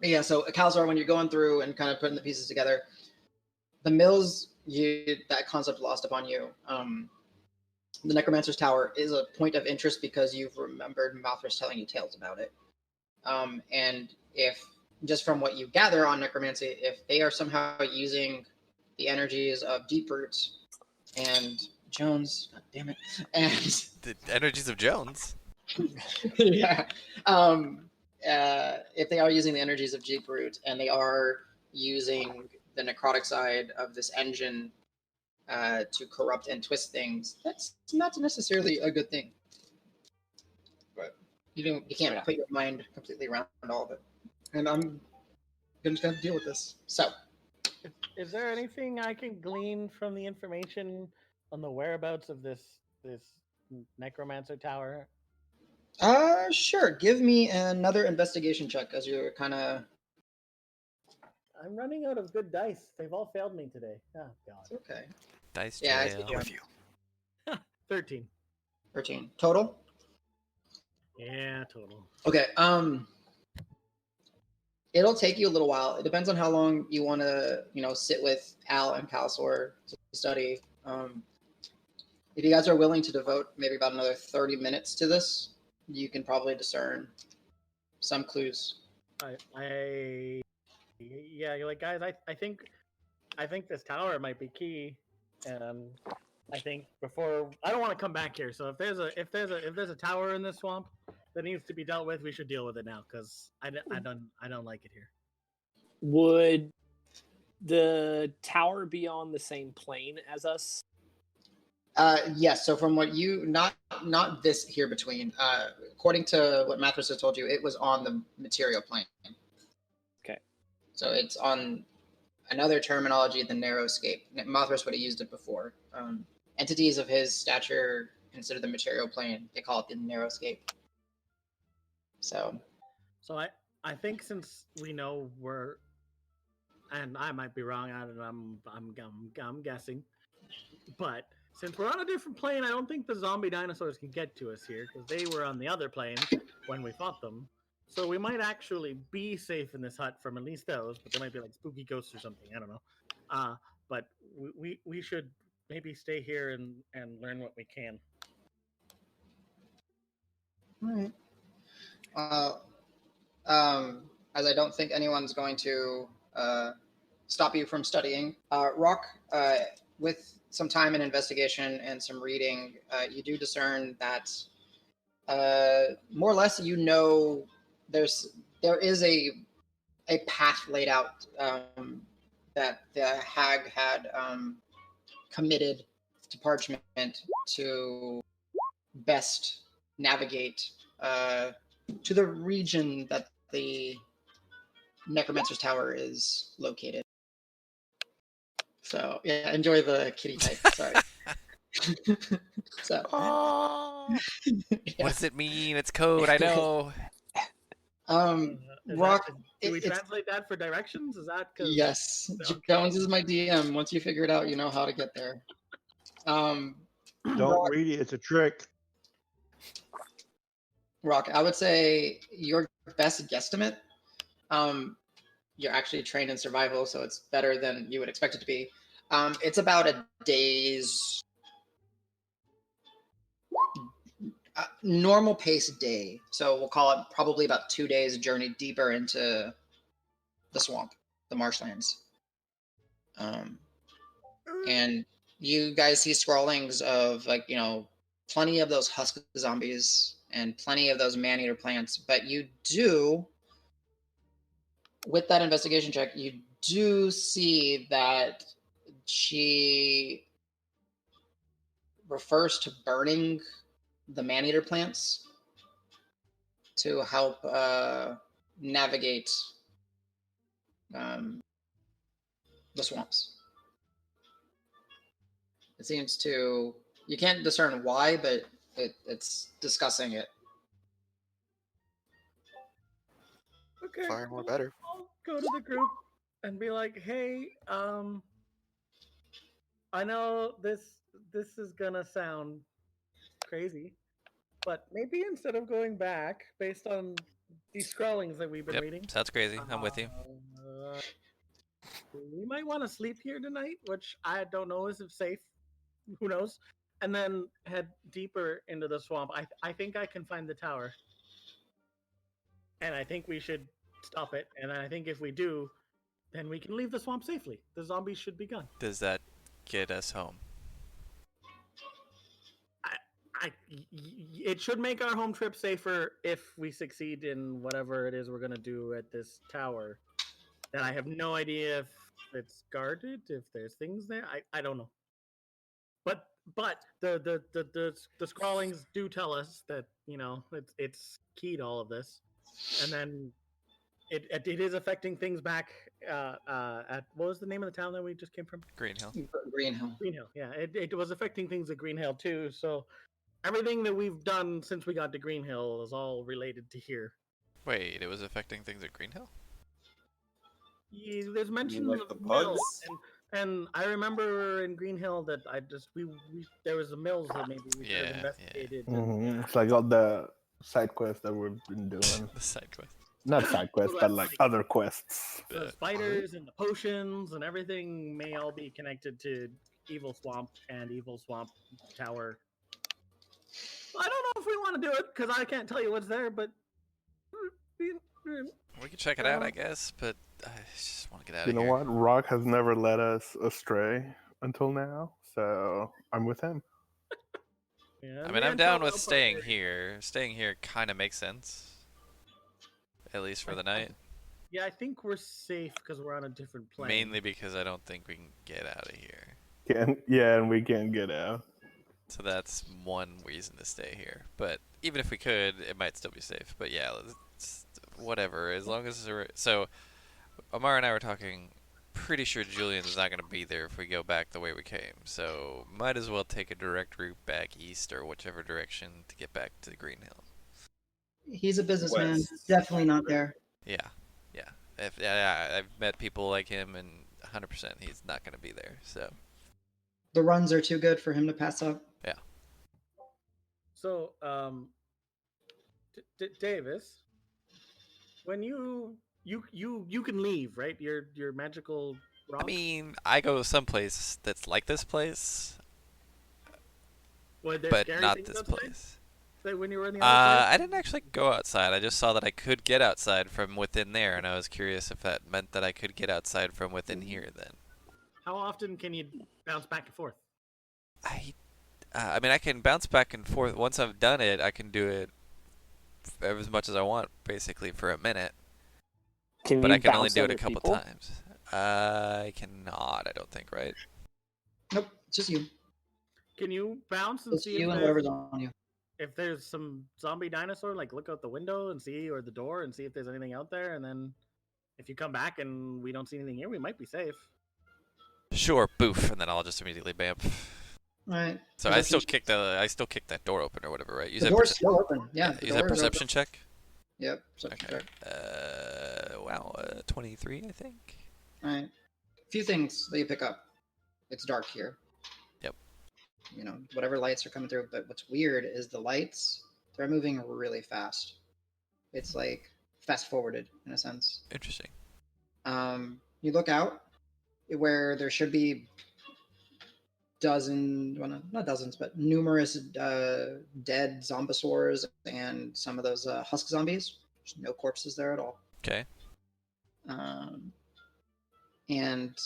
Yeah, so Calisor, when you're going through and kind of putting the pieces together, the mills, that concept lost upon you. The Necromancer's Tower is a point of interest because you've remembered Malthus telling you tales about it. And if, just from what you gather on necromancy, if they are somehow using the energies of Deeproot and Jones, god damn it, and The energies of Jones. yeah, if they are using the energies of Deeproot and they are using the necrotic side of this engine to corrupt and twist things, that's not necessarily a good thing. But you can't put your mind completely around all of it. And I'm just gonna deal with this. So, is there anything I can glean from the information on the whereabouts of this necromancer tower? sure. Give me another investigation check as you're kind of. I'm running out of good dice. They've all failed me today. Oh God. It's okay. Dice Yeah, jail. I'm with you. 13. 13 total. Yeah, total. Okay. It'll take you a little while. It depends on how long you want to, sit with Al and Calisor to study. If you guys are willing to devote maybe about another 30 minutes to this, you can probably discern some clues. Yeah, like guys, I think this tower might be key, and I think before I don't want to come back here. So if there's a tower in this swamp that needs to be dealt with, we should deal with it now because I don't like it here. Would the tower be on the same plane as us? Yes. So from what not this here between, according to what Mathras has told you, it was on the material plane. Okay. So it's on another terminology, the narrowscape. Mathras would have used it before. Entities of his stature consider the material plane. They call it the narrowscape. So I think since we know we're, and I might be wrong. I'm guessing, but since we're on a different plane, I don't think the zombie dinosaurs can get to us here because they were on the other plane when we fought them. So we might actually be safe in this hut from at least those, but there might be like spooky ghosts or something. I don't know. But we should maybe stay here and learn what we can. All right. As I don't think anyone's going to stop you from studying, Roque, with some time and investigation and some reading, you do discern that more or less there is a path laid out that the hag had committed to parchment to best navigate to the region that the Necromancer's Tower is located. So yeah, enjoy the kitty type. Sorry. So. Yeah. What does it mean? It's code. I know. Roque. Do we translate that for directions? Is that? Yes. Okay. Jones is my DM. Once you figure it out, you know how to get there. Don't read it. It's a trick. Roque, I would say your best guesstimate. You're actually trained in survival, so it's better than you would expect it to be. It's about a day's normal pace day. So we'll call it probably about 2 days journey deeper into the swamp, the marshlands. And you guys see scrawlings of plenty of those husk zombies and plenty of those man-eater plants, but you do, with that investigation check, you do see that she refers to burning the man-eater plants to help navigate the swamps. It seems to, you can't discern why, but it's discussing it. Okay. Far more better. I'll go to the group and be like, hey, I know this is gonna sound crazy, but maybe instead of going back based on these scrawlings that we've been Yep, reading. sounds crazy. I'm with you. We might want to sleep here tonight, which I don't know is safe. Who knows? And then head deeper into the swamp. I think I can find the tower. And I think we should stop it. And I think if we do, then we can leave the swamp safely. The zombies should be gone. Does that get us home? It should make our home trip safer if we succeed in whatever it is we're gonna do at this tower. And I have no idea if it's guarded, if there's things there. I don't know. But the scrawlings do tell us that it's key to all of this, and then it is affecting things back at what was the name of the town that we just came from? Green Hill. Green Hill. Green Hill. Yeah, it was affecting things at Green Hill too. So everything that we've done since we got to Green Hill is all related to here. Wait, it was affecting things at Green Hill? Yeah, there's mention like of the mills, bugs? and I remember in Green Hill that we there was the mills that maybe we should have Yeah, investigated. It's like all the side quests that we've been doing. The side quest. Not side quests, but like other quests. The spiders and the potions and everything may all be connected to Evil Swamp and Evil Swamp Tower. I don't know if we want to do it because I can't tell you what's there, but We can check it out, I guess, but I just want to get out You of know here. what? Rock has never led us astray until now, so I'm with him. yeah, I mean, I'm down with staying here. Staying here kind of makes sense. At least for the night. Yeah, I think we're safe because we're on a different plane. Mainly because I don't think we can get out of here. And we can't get out. So that's one reason to stay here. But even if we could, it might still be safe. But yeah, it's whatever. As long as so, Amar and I were talking. Pretty sure Julian's not going to be there if we go back the way we came. So might as well take a direct route back east or whichever direction to get back to Green Hill. He's a businessman. West. Definitely not there. Yeah. I've met people like him, and 100% he's not going to be there. So The runs are too good for him to pass up. So, Davis, when you can leave, right? Your magical rock. I mean, I go someplace that's like this place, Were there but scary not things this outside? place. Like when you were in the other place? I didn't actually go outside. I just saw that I could get outside from within there, and I was curious if that meant that I could get outside from within here. Then How often can you bounce back and forth? I mean, I can bounce back and forth. Once I've done it, I can do it as much as I want, basically for a minute. Can But you I can only bounce do it a other couple people? times. I cannot. I don't think, right? Nope, it's just you. Can you bounce and It's see you if and there's, whatever's on you. if there's some zombie dinosaur? Like look out the window and see, or the door and see if there's anything out there. And then if you come back and we don't see anything here, we might be safe. Sure, boof, and then I'll just immediately bamf. All right. So I still kick that door open or whatever, right? Use The that door's still open. Yeah. the use that door is perception open. check. Yep. Perception Okay. check. Wow, 23, I think. All right. A few things that you pick up. It's dark here. Yep. Whatever lights are coming through. But what's weird is the lights, they're moving really fast. It's like fast forwarded in a sense. Interesting. You look out where there should be not dozens, but numerous dead zombisaurs and some of those husk zombies. There's no corpses there at all. Okay. And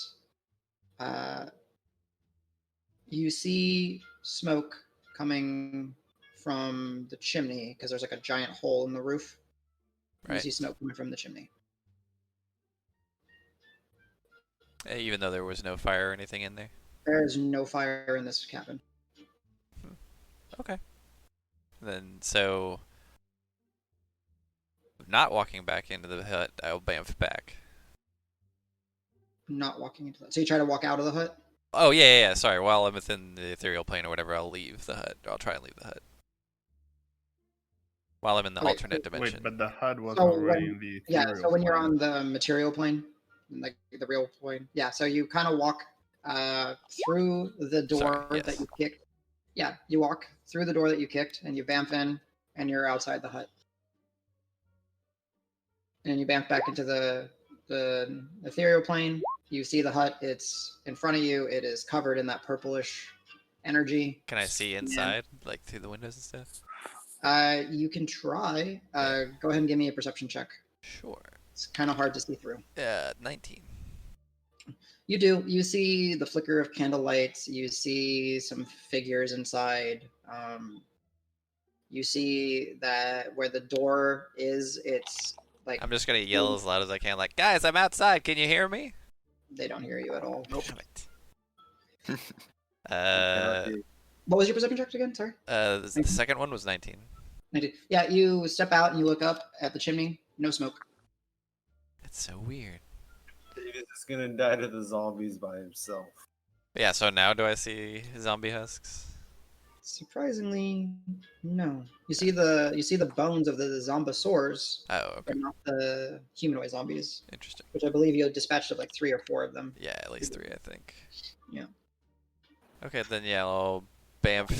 you see smoke coming from the chimney because there's like a giant hole in the roof. You Right. see smoke coming from the chimney. Even though there was no fire or anything in there. There is no fire in this cabin. Okay. Then so, not walking back into the hut, I'll bamf back. Not walking into that. So you try to walk out of the hut? Oh yeah. Sorry. While I'm within the ethereal plane or whatever, I'll leave the hut. I'll try and leave the hut. While I'm in the Wait, alternate dimension. Wait, but the HUD was So already when- in the Yeah, ethereal so when you're plane. on the material plane, like the real plane, yeah, so you kind of walk through the door Sorry, yes. that you kicked. Yeah, you walk through the door that you kicked, and you vamp in, and you're outside the hut. and you bamf back into the ethereal plane. You see the hut. It's in front of you. It is covered in that purplish energy. Can I see inside, like through the windows and stuff? You can try. Go ahead and give me a perception check. Sure. It's kind of hard to see through. 19. You do. You see the flicker of candlelight. You see some figures inside. You see that where the door is, it's like... I'm just gonna yell as loud as I can, like, guys, I'm outside. Can you hear me? They don't hear you at all. Nope. What was your perception check again? Sorry. The second one was 19. Yeah, you step out and you look up at the chimney. No smoke. It's so weird. David is gonna die to the zombies by himself. Yeah, so now do I see zombie husks? Surprisingly, no. You see the bones of the zombosaurs, Oh, okay. but not the humanoid zombies. Interesting. Which I believe you dispatched of like 3 or 4 of them. Yeah, at least 3, I think. Yeah. Okay, then yeah, I'll bamf,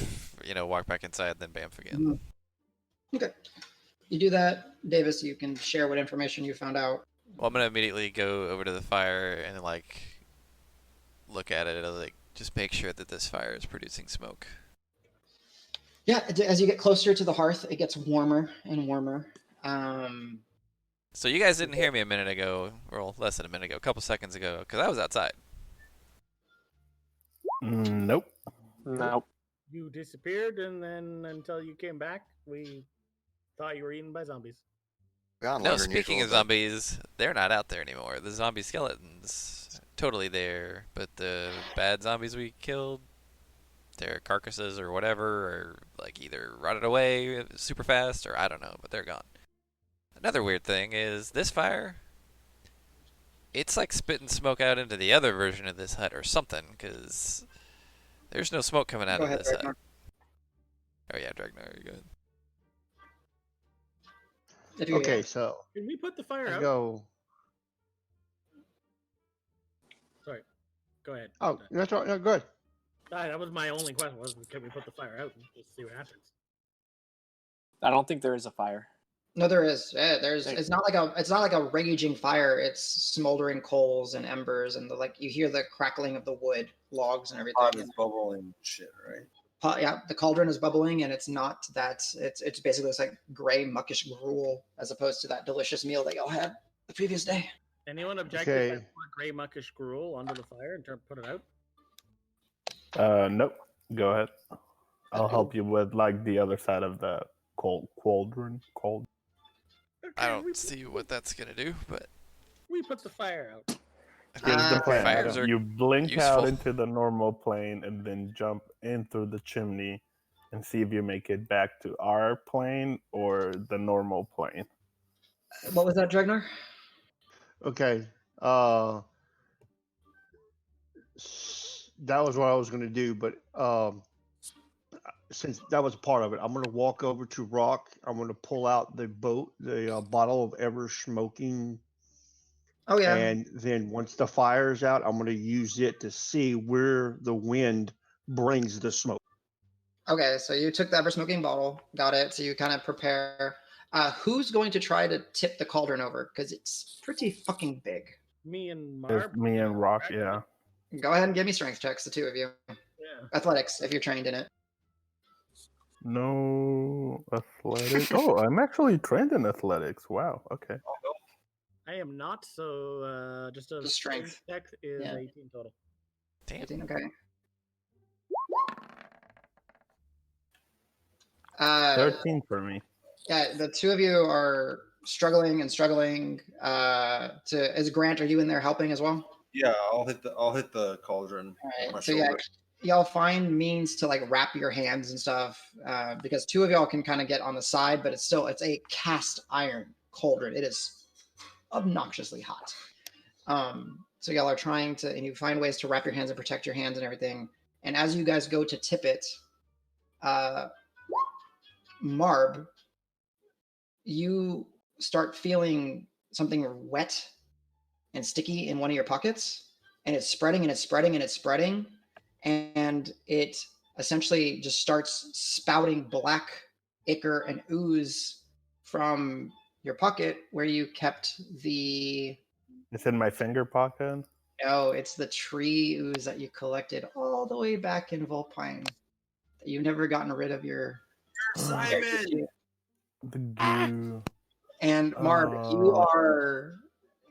walk back inside, then bamf again. Okay. You do that, Davis. You can share what information you found out. Well, I'm gonna immediately go over to the fire and look at it and just make sure that this fire is producing smoke. Yeah, as you get closer to the hearth, it gets warmer and warmer. So you guys didn't hear me a minute ago, or less than a minute ago, a couple seconds ago, because I was outside. Nope. No. You disappeared, and then until you came back, we thought you were eaten by zombies. No, speaking of zombies, they're not out there anymore. The zombie skeletons, totally there, but the bad zombies we killed, their carcasses or whatever, are either rotted away super fast, or I don't know, but they're gone. Another weird thing is this fire, it's like spitting smoke out into the other version of this hut or something, because there's no smoke coming out of this hut. Oh yeah, Dregnar, you go ahead. Okay, so Can we put the fire out? go. Sorry. Go ahead. Oh, that's all right. No, good. That was my only question. Was can we put the fire out and just see what happens? I don't think there is a fire. No, there is. Yeah, there's. It's not like a raging fire. It's smoldering coals and embers, and you hear the crackling of the wood, logs, and everything. Pot is bubbling shit, right? Yeah, the cauldron is bubbling, and it's not that. It's basically this gray muckish gruel as opposed to that delicious meal that y'all had the previous day. Anyone object Okay. if I put gray muckish gruel under the fire and put it out? Nope. Go ahead. I'll help you with the other side of the cauldron. I don't see what that's gonna do, but We put the fire out. Here's the plan. fires are You blink useful. out into the normal plane and then jump in through the chimney and see if you make it back to our plane or the normal plane. What was that, Dregnar? Okay. That was what I was going to do, but since that was a part of it, I'm going to walk over to Roque. I'm going to pull out the bottle of ever smoking. Oh yeah. And then once the fire's out, I'm going to use it to see where the wind brings the smoke. Okay, so you took the ever smoking bottle, got it. So you kind of prepare. Who's going to try to tip the cauldron over? Because it's pretty fucking big. Me and There's Marb. me and Roque, yeah. Go ahead and give me strength checks, the two of you. Yeah. Athletics, if you're trained in it. No athletics. Oh, I'm actually trained in athletics. Wow. Okay. I am not, so just a The strength. check is Yeah. 18 total. damn. 18, okay. 13 for me. Yeah, the two of you are struggling. Is Grant? Are you in there helping as well? Yeah, I'll hit the cauldron. All with my right. So yeah, shoulder. y'all find means to wrap your hands and stuff because two of y'all can kind of get on the side, but it's a cast iron cauldron. It is obnoxiously hot. So y'all are trying to, and you find ways to wrap your hands and protect your hands and everything. And as you guys go to tip it, Marb, you start feeling something wet and sticky in one of your pockets, and it's spreading and it's spreading and it's spreading, and it essentially just starts spouting black ichor and ooze from your pocket where you kept the. It's in my finger pocket. No, it's the tree ooze that you collected all the way back in Volpine. That you've never gotten rid of your. Simon! The goo. And Marb,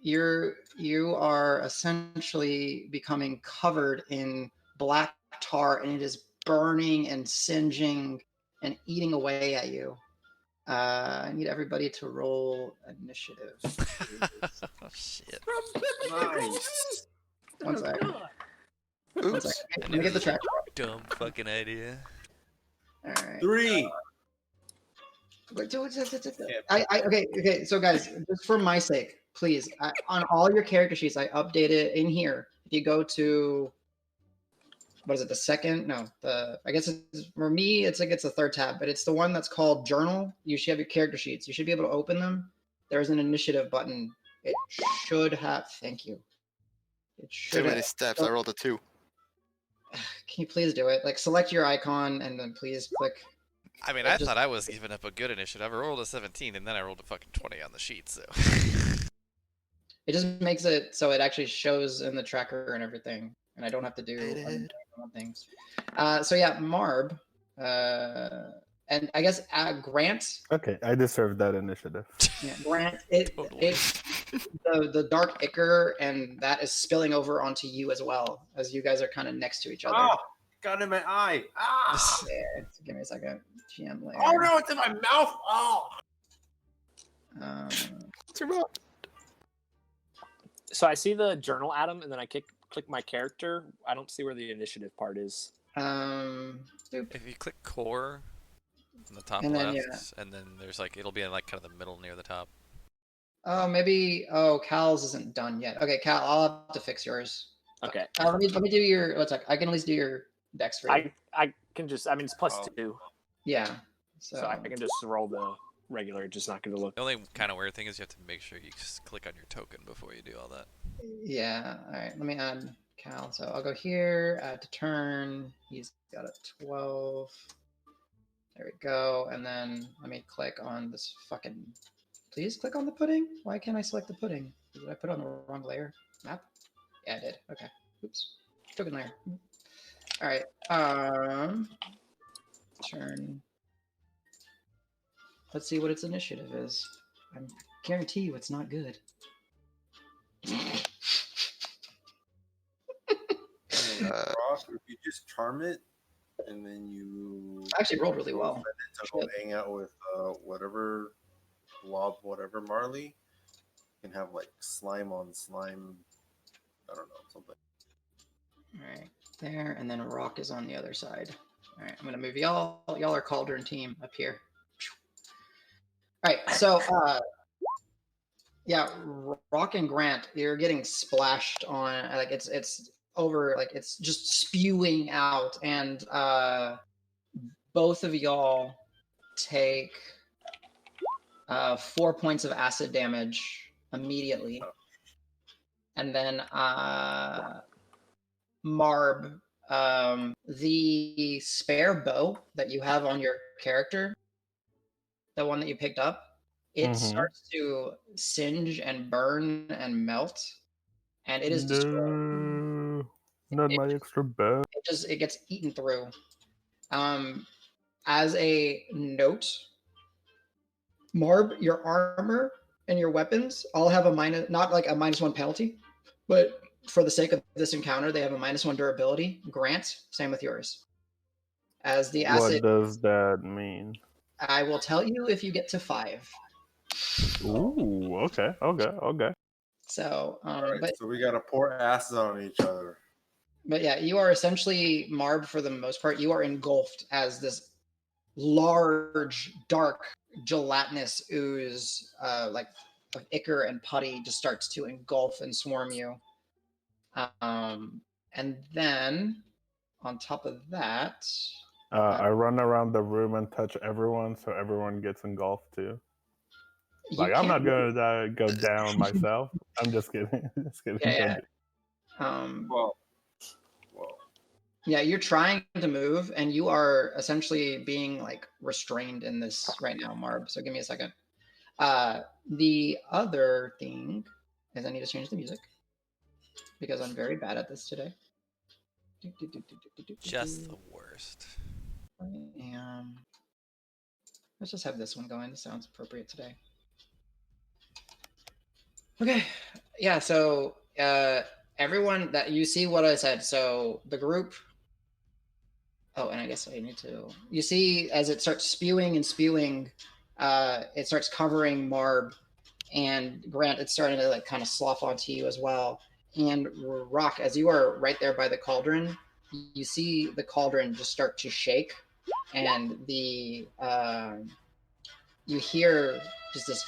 you are essentially becoming covered in black tar, and it is burning and singeing and eating away at you. I need everybody to roll initiative. Oh shit. Nice. One second. One Oops. second. Let me get the track. Dumb fucking idea. All right. 3. Okay. So guys, just for my sake, please, on all your character sheets, I updated in here. If you go to, what is it? The second? No, I guess it's, for me, it's like it's the third tab, but it's the one that's called Journal. You should have your character sheets. You should be able to open them. There's an initiative button. It should have. Thank you. It should. Too many steps. I rolled a 2. Can you please do it? Like, select your icon and then please click. I mean, I thought I was giving up a good initiative. I rolled a 17, and then I rolled a fucking 20 on the sheet, so... It just makes it so it actually shows in the tracker and everything, and I don't have to do things. So yeah, Marb, and I guess Grant. Okay, I deserve that initiative. Yeah, Grant. Totally. The dark ichor, and that is spilling over onto you as well, as you guys are kind of next to each other. Oh, got in my eye. Ah! Yeah, give me a second. GM layer. Oh no, it's in my mouth. Oh. What's your mouth? So I see the journal atom, and then I click my character. I don't see where the initiative part is. If you click core on the top And then, left, and then there's like, it'll be in like kind of the middle near the top. Oh, maybe. Oh, Cal's isn't done yet. Okay, Cal, I'll have to fix yours. Okay. Let me do your. What's that? I can at least do your dex for you. I can just. I mean, it's +2, Yeah. so I can just roll the regular. Just not going to look. The only kind of weird thing is you have to make sure you just click on your token before you do all that. Yeah. All right. Let me add Cal. So I'll go here. Add to turn. He's got a 12. There we go. And then let me click on this fucking. Please click on the pudding. Why can't I select the pudding? Did I put on the wrong layer? Map? Yeah, I did. Okay. Oops. Token layer. All right. Turn. Let's see what its initiative is. I guarantee you it's not good. Ross, if you just charm it, and then you I actually rolled really well. to go hang out with whatever blob, whatever Marley, you can have like slime on slime. I don't know, something. All right, there, and then Roque is on the other side. All right, I'm gonna move y'all. Y'all are Cauldron team up here. All right, so yeah, Roque and Grant, you're getting splashed on. Like it's over. Like it's just spewing out, and both of y'all take 4 points of acid damage immediately, and then Marb, the spare bow that you have on your character, the one that you picked up, it starts to singe and burn and melt, and it is destroyed. Not my extra bed. It gets eaten through. As a note, Marb, your armor and your weapons all have a minus, not like a -1 penalty, but for the sake of this encounter, they have a -1 durability. Grant, same with yours. As the acid. What does that mean? I will tell you if you get to 5. Ooh, okay. So, Right, but so we gotta pour acid on each other. But yeah, you are essentially Marb for the most part. You are engulfed as this large, dark, gelatinous ooze, like of ichor and putty, just starts to engulf and swarm you. And then on top of that, I run around the room and touch everyone, so everyone gets engulfed too. Like I'm not gonna go down myself. I'm just kidding. Just kidding. Yeah. Well. Yeah, you're trying to move, and you are essentially being like restrained in this right now, Marb. So give me a second. The other thing is I need to change the music because I'm very bad at this today. Just the worst. I am. Let's just have this one going. This sounds appropriate today. Okay. Yeah. So everyone that you see what I said. So the group. Oh, and I guess I need to. You see, as it starts spewing and spewing, it starts covering Marb, and Grant. It's starting to like kind of slough onto you as well. And Roque, as you are right there by the cauldron, you see the cauldron just start to shake, and the you hear just this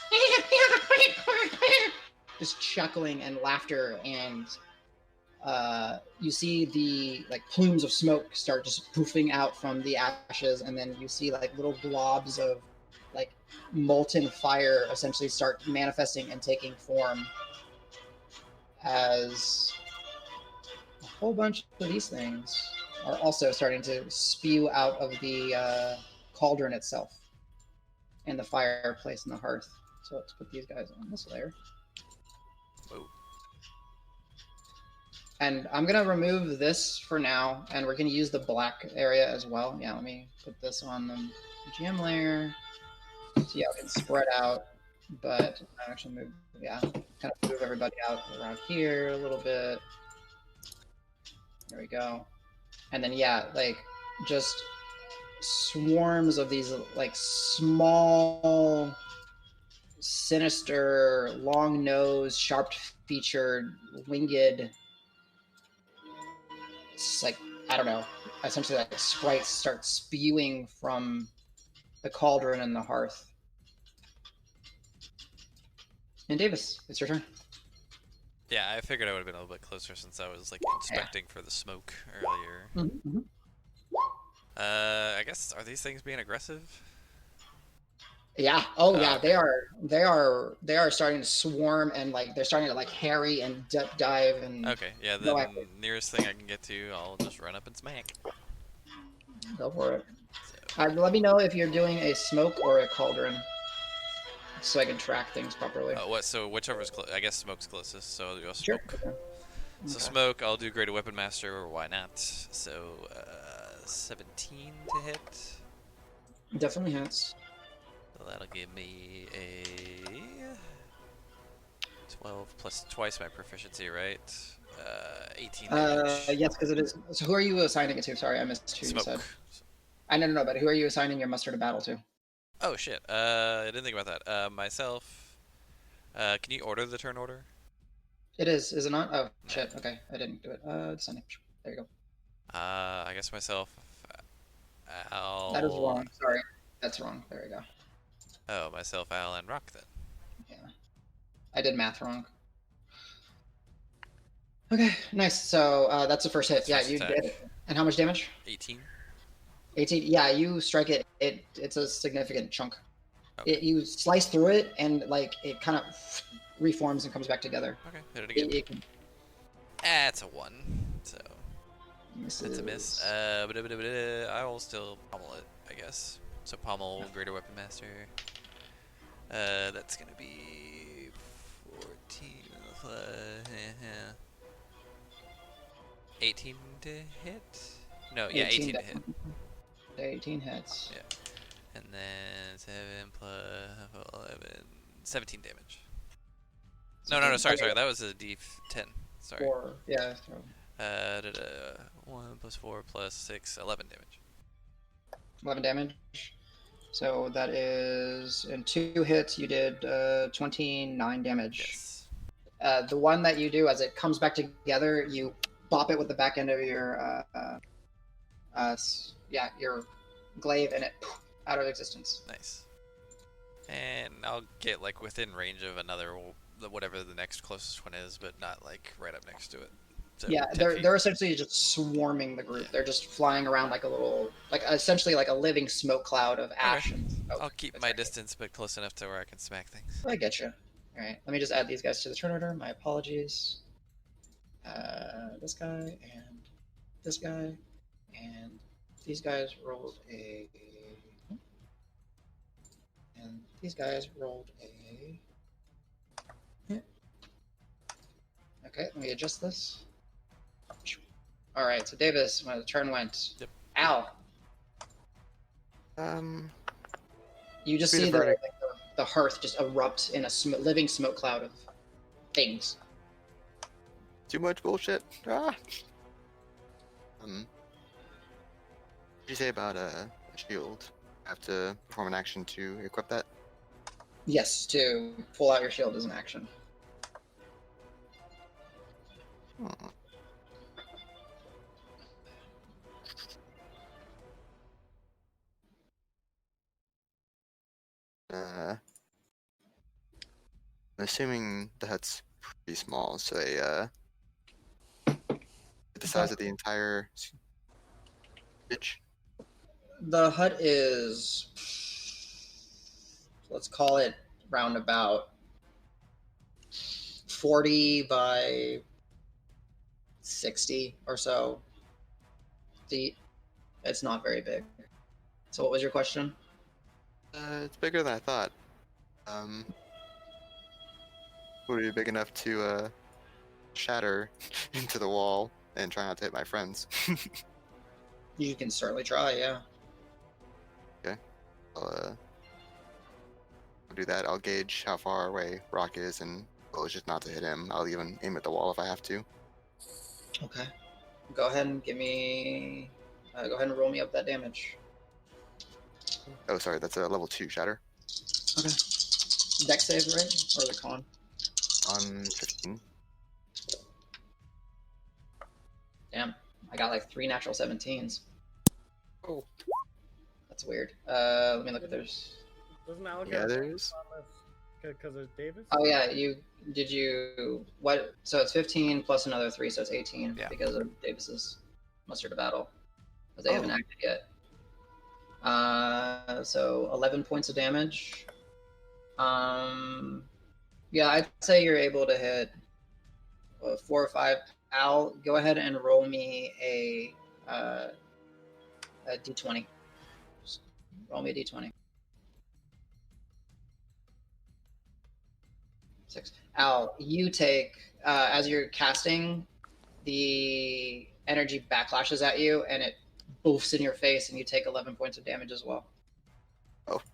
just chuckling and laughter, and you see the like plumes of smoke start just poofing out from the ashes, and then you see like little blobs of like molten fire essentially start manifesting and taking form as a whole bunch of these things are also starting to spew out of the cauldron itself and the fireplace and the hearth. So let's put these guys on this layer. Whoa. And I'm going to remove this for now, and we're going to use the black area as well. Yeah, let me put this on the GM layer. So yeah, we can spread out, but I actually move, yeah, kind of move everybody out around here a little bit. There we go. And then, yeah, like, just swarms of these, like, small, sinister, long-nosed, sharp-featured, winged, it's like, I don't know, essentially like sprites start spewing from the cauldron and the hearth. And Davis, it's your turn. Yeah, I figured I would have been a little bit closer since I was like inspecting for the smoke earlier. Mm-hmm. I guess, are these things being aggressive? Yeah. Oh, yeah. Okay. They are starting to swarm, and like they're starting to like harry and dive and. Okay. Yeah. go The after. nearest thing I can get to, I'll just run up and smack. Go for it. So, Let me know if you're doing a smoke or a cauldron, so I can track things properly. what? So whichever's I guess smoke's closest. So I'll go Sure. smoke. Okay. So Okay. smoke, I'll do Greater Weapon Master, or why not? So 17 to hit. Definitely hits. So that'll give me a 12 plus twice my proficiency, right? 18 damage. Yes, because it is. So who are you assigning it to? Sorry, I missed who Smoke. you said. I don't know, but who are you assigning your muster to battle to? Oh shit. I didn't think about that. Myself. Can you order the turn order? It is it not? Oh shit. Okay, I didn't do it. Descending. There you go. I guess myself. Al. That is wrong. Sorry, that's wrong. There we go. Oh, myself, Al, and Roque then. Yeah, I did math wrong. Okay, nice. So that's the first hit. That's Yeah, first you attack. did it. And how much damage? 18. 18. Yeah, you strike it. It's a significant chunk. Okay. You slice through it, and like it kind of reforms and comes back together. Okay, hit it again. That's a 1. So that's a miss. I will still pommel it, I guess. So pommel, Greater Weapon Master. That's gonna be 14 plus 18 to hit. No, yeah, 18 to hit. 18 hits. Yeah, and then 7 plus 11, 17 damage. No, sorry. That was a D10. Sorry. 4. Yeah. So 1 plus 4 plus 6, 11 damage. 11 damage. So that is in 2 hits. You did 29 damage. Yes. The one that you do as it comes back together, you bop it with the back end of your your glaive, and it out of existence. Nice. And I'll get like within range of another, whatever the next closest one is, but not like right up next to it. So Yeah, 10 feet. they're essentially just swarming the group. Yeah. They're just flying around like a little, like essentially like a living smoke cloud of ash. Okay. And smoke. I'll keep That's my right. distance, but close enough to where I can smack things. I get you. All right, let me just add these guys to the turn order. My apologies. This guy and this guy, and these guys rolled a And these guys rolled a. Okay, let me adjust this. All right, so Davis, when the turn went. Yep. Al, you just Be the see verdict. the hearth just erupt in a living smoke cloud of things. Too much bullshit. Ah. What did you say about a shield? I have to perform an action to equip that. Yes, to pull out your shield is an action. Hmm. I'm assuming the hut's pretty small, so the size of the entire bitch. The hut is, let's call it roundabout 40 by 60 or so feet. It's not very big. So what was your question? It's bigger than I thought. Would it be big enough to shatter into the wall and try not to hit my friends? You can certainly try, yeah. I'll do that. I'll gauge how far away Roque is, and well, it's just not to hit him. I'll even aim at the wall if I have to. Okay. Go ahead and give me. Go ahead and roll me up that damage. Oh, sorry, that's a level 2 shatter. Okay. Dex save, right? Or the con? On 15. Damn. I got like 3 natural 17s. Oh. That's weird. Let me look at theirs. Doesn't Allegretto Yeah, there is. because there's Davis? Oh yeah, what? So it's 15 plus another 3, so it's 18 Yeah. because of Davis's muster to battle, because they haven't acted yet. So 11 points of damage. Yeah, I'd say you're able to hit 4 or 5. Al, go ahead and roll me a d20. Just roll me a d20. 6. Al, you take, as you're casting, the energy backlashes at you and it boofs in your face and you take 11 points of damage as well. Okay.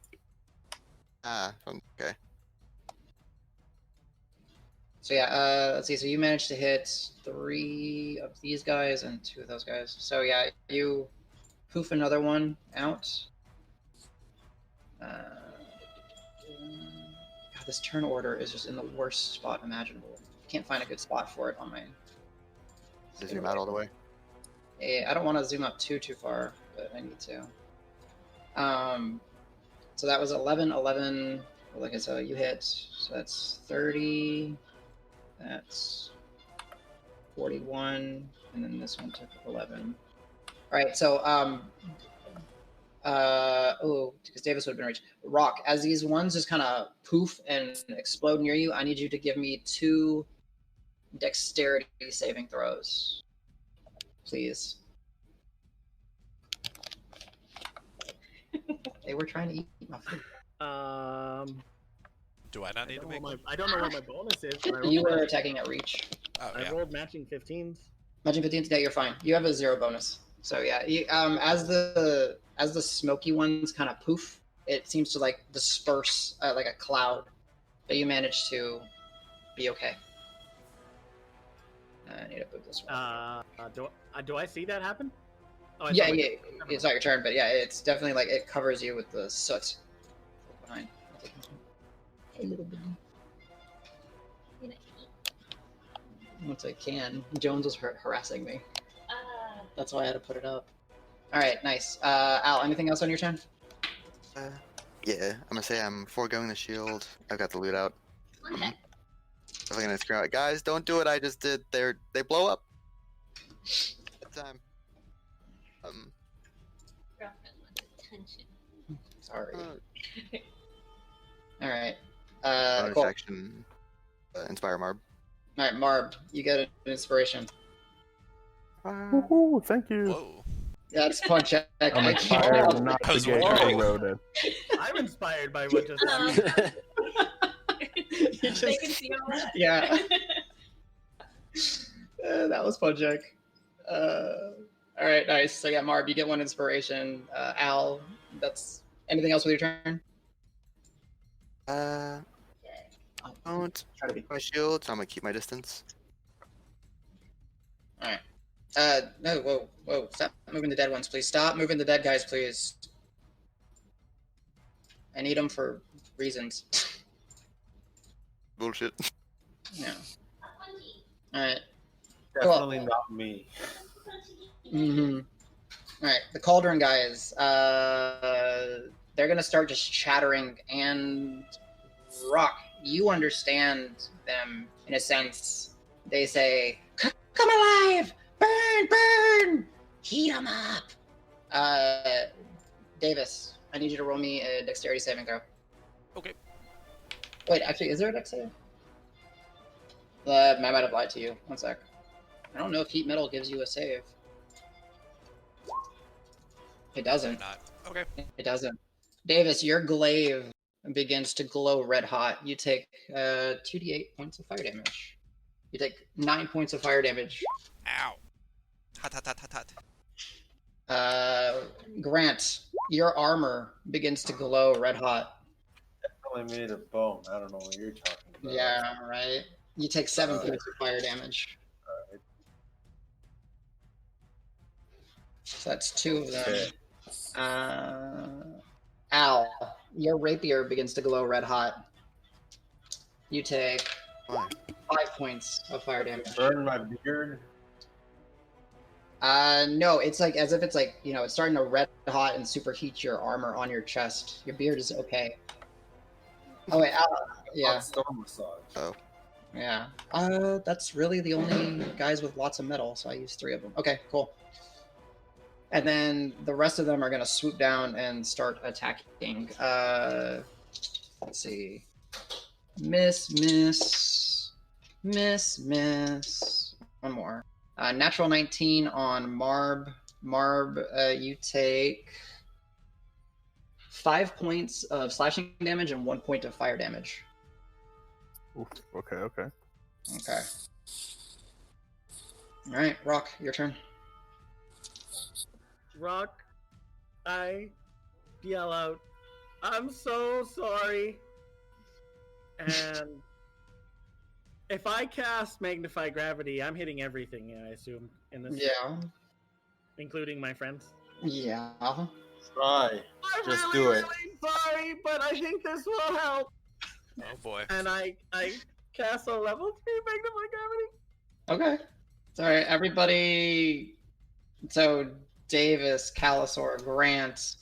So yeah, let's see. So you managed to hit 3 of these guys and 2 of those guys. So yeah, you poof another one out. God, this turn order is just in the worst spot imaginable. Can't find a good spot for it on my. To zoom out all the way. I don't want to zoom up too far, but I need to. So that was 11. Like I said, you hit. So that's 30. That's 41, and then this one took 11. All right, so because Davis would have been reached. Roque, as these ones just kind of poof and explode near you, I need you to give me 2 dexterity saving throws, please. They were trying to eat my food. Do I not need to make one? I don't know what my bonus is. But You were attacking at reach. Oh, I yeah. rolled matching 15s. Matching 15s, yeah, you're fine. You have a 0 bonus. So yeah, as the smoky ones kind of poof, it seems to like disperse like a cloud, but you manage to be okay. I need to move this one. Do I see that happen? Oh, Yeah, it's not your turn, but yeah, it's definitely like it covers you with the soot behind. Hey, little baby. Once I can. Jones was harassing me. That's why I had to put it up. All right, nice. Al, anything else on your turn? Yeah, I'm gonna say I'm foregoing the shield. I've got the loot out. I'm gonna scream out, guys, don't do what I just did. They blow up. Good time. Sorry. All right. Bonus Cool. action. Inspire Marb. All right, Marb, you get an inspiration. Woohoo! Thank you. Whoa. That's punch check. I'm I inspired can't- not I to was get wondering. eroded. I'm inspired by what just happened. You They just- can see all that. Yeah. That was punch check. All right, nice. So yeah, Marb, you get one inspiration. Al, that's anything else with your turn? Don't Try to be. my shield, so I'm gonna keep my distance. All right. No, whoa. Stop moving the dead ones, please. Stop moving the dead guys, please. I need them for reasons. Bullshit. Yeah. All right. Definitely not me. Mm-hmm. All right. The Cauldron guys. They're gonna start just chattering, and Roque, you understand them in a sense. They say, "Come alive! Burn! Heat them up!" Davis, I need you to roll me a dexterity saving throw. Okay. Wait, actually, is there a dex save? I might have lied to you. One sec. I don't know if heat metal gives you a save. It doesn't. Not. Okay. It doesn't. Davis, your glaive begins to glow red hot. You take 2d8 points of fire damage. You take 9 points of fire damage. Ow. Hot. Grant, your armor begins to glow red hot. Definitely made of bone. I don't know what you're talking about. Yeah, right. You take 7 points of fire damage. So that's 2 of them. Okay. Al, your rapier begins to glow red hot. You take Fine. 5 points of fire damage. Burn my beard. No, it's like as if it's like, it's starting to red hot and superheat your armor on your chest. Your beard is okay. Oh wait, yeah, Hot stone massage. Oh. yeah. That's really the only guys with lots of metal, so I used 3 of them. Okay, cool. And then the rest of them are gonna swoop down and start attacking. Let's see. Miss. One more. Natural 19 on Marb. Marb, you take 5 points of slashing damage and 1 point of fire damage. Oof, okay. Okay. All right, Roque, your turn. Roque, I yell out, "I'm so sorry." And if I cast Magnify Gravity, I'm hitting everything, I assume, in this, Yeah. including my friends. Yeah. Try. I'm Just really, do it. really sorry, but I think this will help. Oh boy. And I cast a level 3 Magnify Gravity. Okay. It's all right. Everybody. So Davis, Calisor, Grant,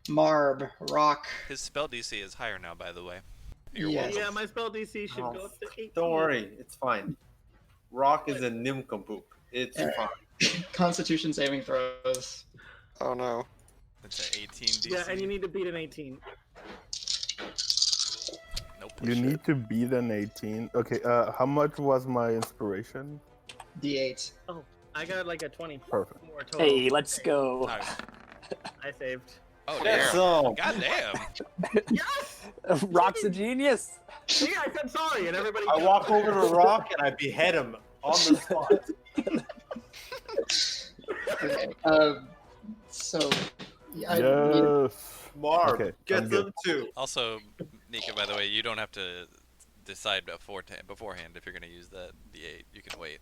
Marb, Roque. His spell DC is higher now, by the way. You're Yes. welcome. Yeah, my spell DC should Oh, go up to 18. Don't worry, it's fine. Roque is a nincompoop. It's Yeah. fine. Constitution saving throws. Oh no. It's an 18 DC. Yeah, and you need to beat an 18. Nope. You need to beat an 18. Okay, how much was my inspiration? D8. I got like a 20 Perfect. more total. Hey, let's go. Nice. I saved. Oh Get damn. some. God damn. Yes! Rock's a genius. See, I said sorry, and everybody. I walk over to Roque and I behead him on the spot. Okay. So. Yeah, Yes. Marb, Okay, get I'm good. them too. Also, Nika, by the way, you don't have to decide beforehand if you're going to use that D8. You can wait.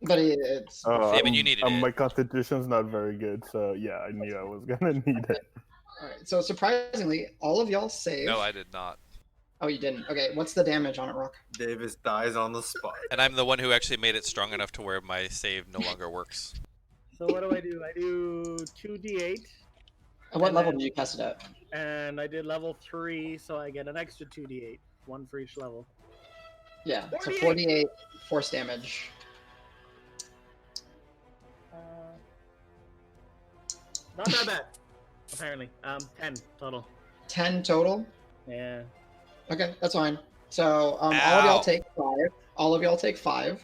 But it's. Yeah, but you needed it. My constitution's not very good, so yeah, I knew I was gonna need it. All right. So surprisingly, all of y'all save. No, I did not. Oh, you didn't. Okay. What's the damage on it, Roque? Davis dies on the spot. And I'm the one who actually made it strong enough to where my save no longer works. So what do? I do 2d8, At what And level then- did you cast it at? and I did level 3, so I get an extra 2d8, one for each level. Yeah. So 48. 48 force damage. Not that bad, apparently. 10 total. 10 total. Yeah. Okay, that's fine. So all of Ow. y'all take 5. All of y'all take 5.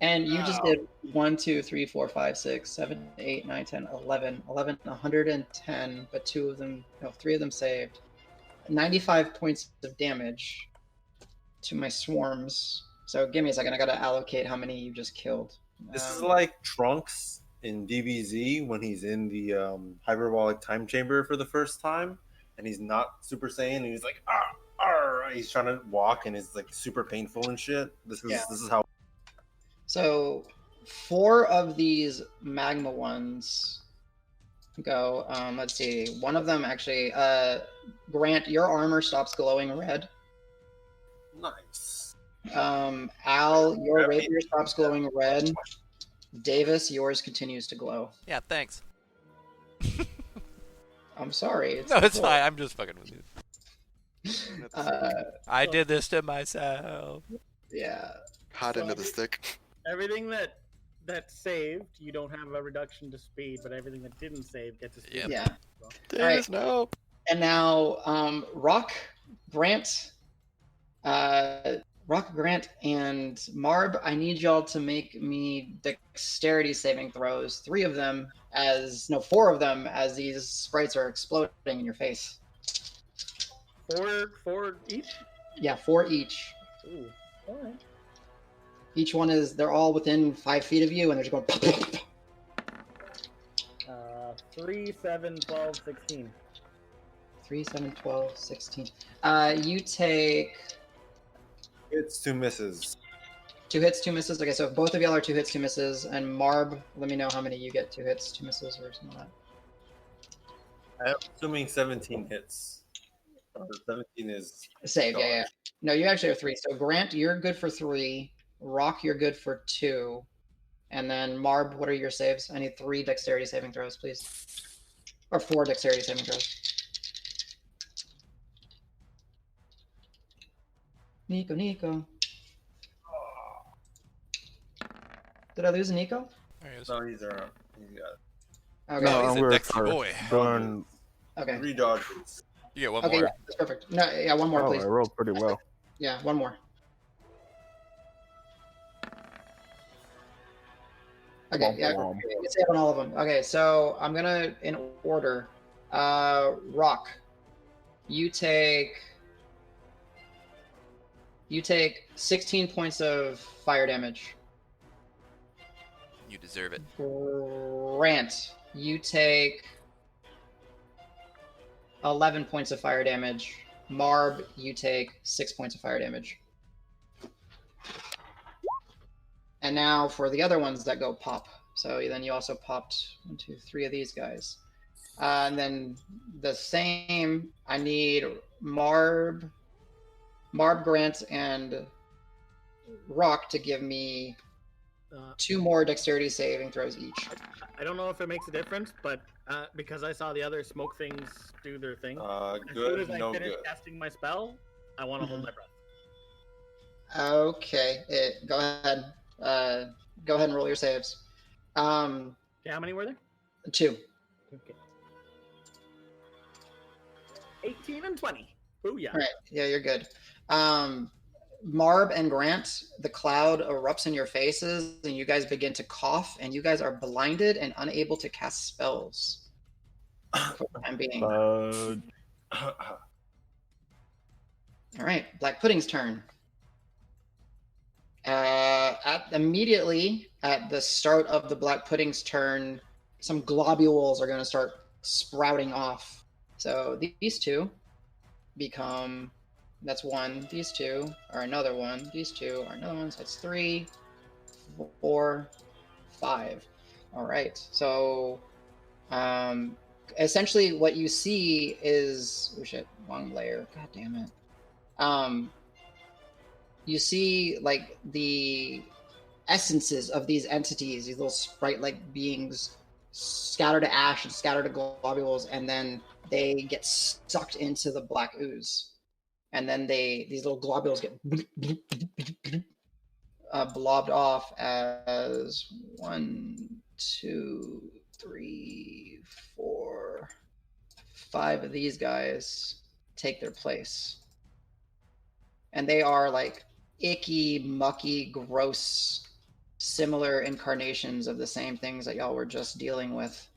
And you just did 1, 2, 3, 4, 5, 6, 7, 8, 9, 10, 11, 110, but 2 of them, no, 3 of them saved. 95 points of damage to my swarms. So give me a second. I gotta allocate how many you just killed. This is like Trunks in DBZ when he's in the hyperbolic time chamber for the first time, and he's not Super Saiyan, and he's like, he's trying to walk, and it's like super painful and shit. This is how. So 4 of these magma ones go. Let's see. One of them actually. Grant, your armor stops glowing red. Nice. Al, your rapier stops glowing red. Davis, yours continues to glow. Yeah, thanks. I'm sorry. No, it's fine. I'm just fucking with you. Into I did this to myself. Yeah. hot into the stick. Everything that saved, you don't have a reduction to speed, but everything that didn't save gets a speed. Yep. Yeah. Davis, no. And now, Roque, Grant, and Marb, I need y'all to make me dexterity saving throws. 4 of them as these sprites are exploding in your face. 4 each? Yeah, 4 each. Ooh, alright. Each one they're all within 5 feet of you, and they're just going. 3, 7, 12, 16. 3, 7, 12, 16. You take It's 2 misses. 2 hits, 2 misses. Okay, so if both of y'all are 2 hits, 2 misses, and Marb, let me know how many you get 2 hits, 2 misses, or something like that. I'm assuming 17 hits. 17 is Save, yeah. No, you actually have 3. So Grant, you're good for 3. Roque, you're good for 2. And then Marb, what are your saves? I need 3 dexterity saving throws, please. Or 4 dexterity saving throws. Nico. Did I lose a Nico? There he is. no, he's around. He's got Okay. No, he's a we're Dexy first. boy. Doing, Okay. 3 dodges. You get one Okay, more. yeah, that's perfect. No, yeah, one more, oh, please. I rolled pretty well. Yeah, one more. Okay, yeah, Womp womp. you save on all of them. Okay, so I'm gonna in order. Roque, you take 16 points of fire damage. You deserve it. Grant, you take 11 points of fire damage. Marb, you take 6 points of fire damage. And now for the other ones that go pop. So then you also popped 1, 2, 3 of these guys. And then the same, I need Marb, Grant, and Roque to give me 2 more dexterity saving throws each. I don't know if it makes a difference, but because I saw the other smoke things do their thing, as soon Good, as I no finish good. casting my spell, I want to hold my breath. Okay, go ahead. Go ahead and roll your saves. Okay, how many were there? 2. Okay. 18 and 20. Booyah. All right. Yeah, you're good. Marb and Grant, the cloud erupts in your faces, and you guys begin to cough, and you guys are blinded and unable to cast spells for the time being. All right, Black Pudding's turn. Immediately at the start of the Black Pudding's turn, some globules are going to start sprouting off. So these 2 become, that's 1. These 2 are another 1. These 2 are another 1. So that's 3, 4, 5. All right. So essentially what you see is, oh shit, wrong layer. God damn it. You see like the essences of these entities, these little sprite-like beings, scatter to ash and scatter to globules, and then they get sucked into the black ooze. And then these little globules get blobbed off as 1, 2, 3, 4, 5 of these guys take their place. And they are like icky, mucky, gross similar incarnations of the same things that y'all were just dealing with.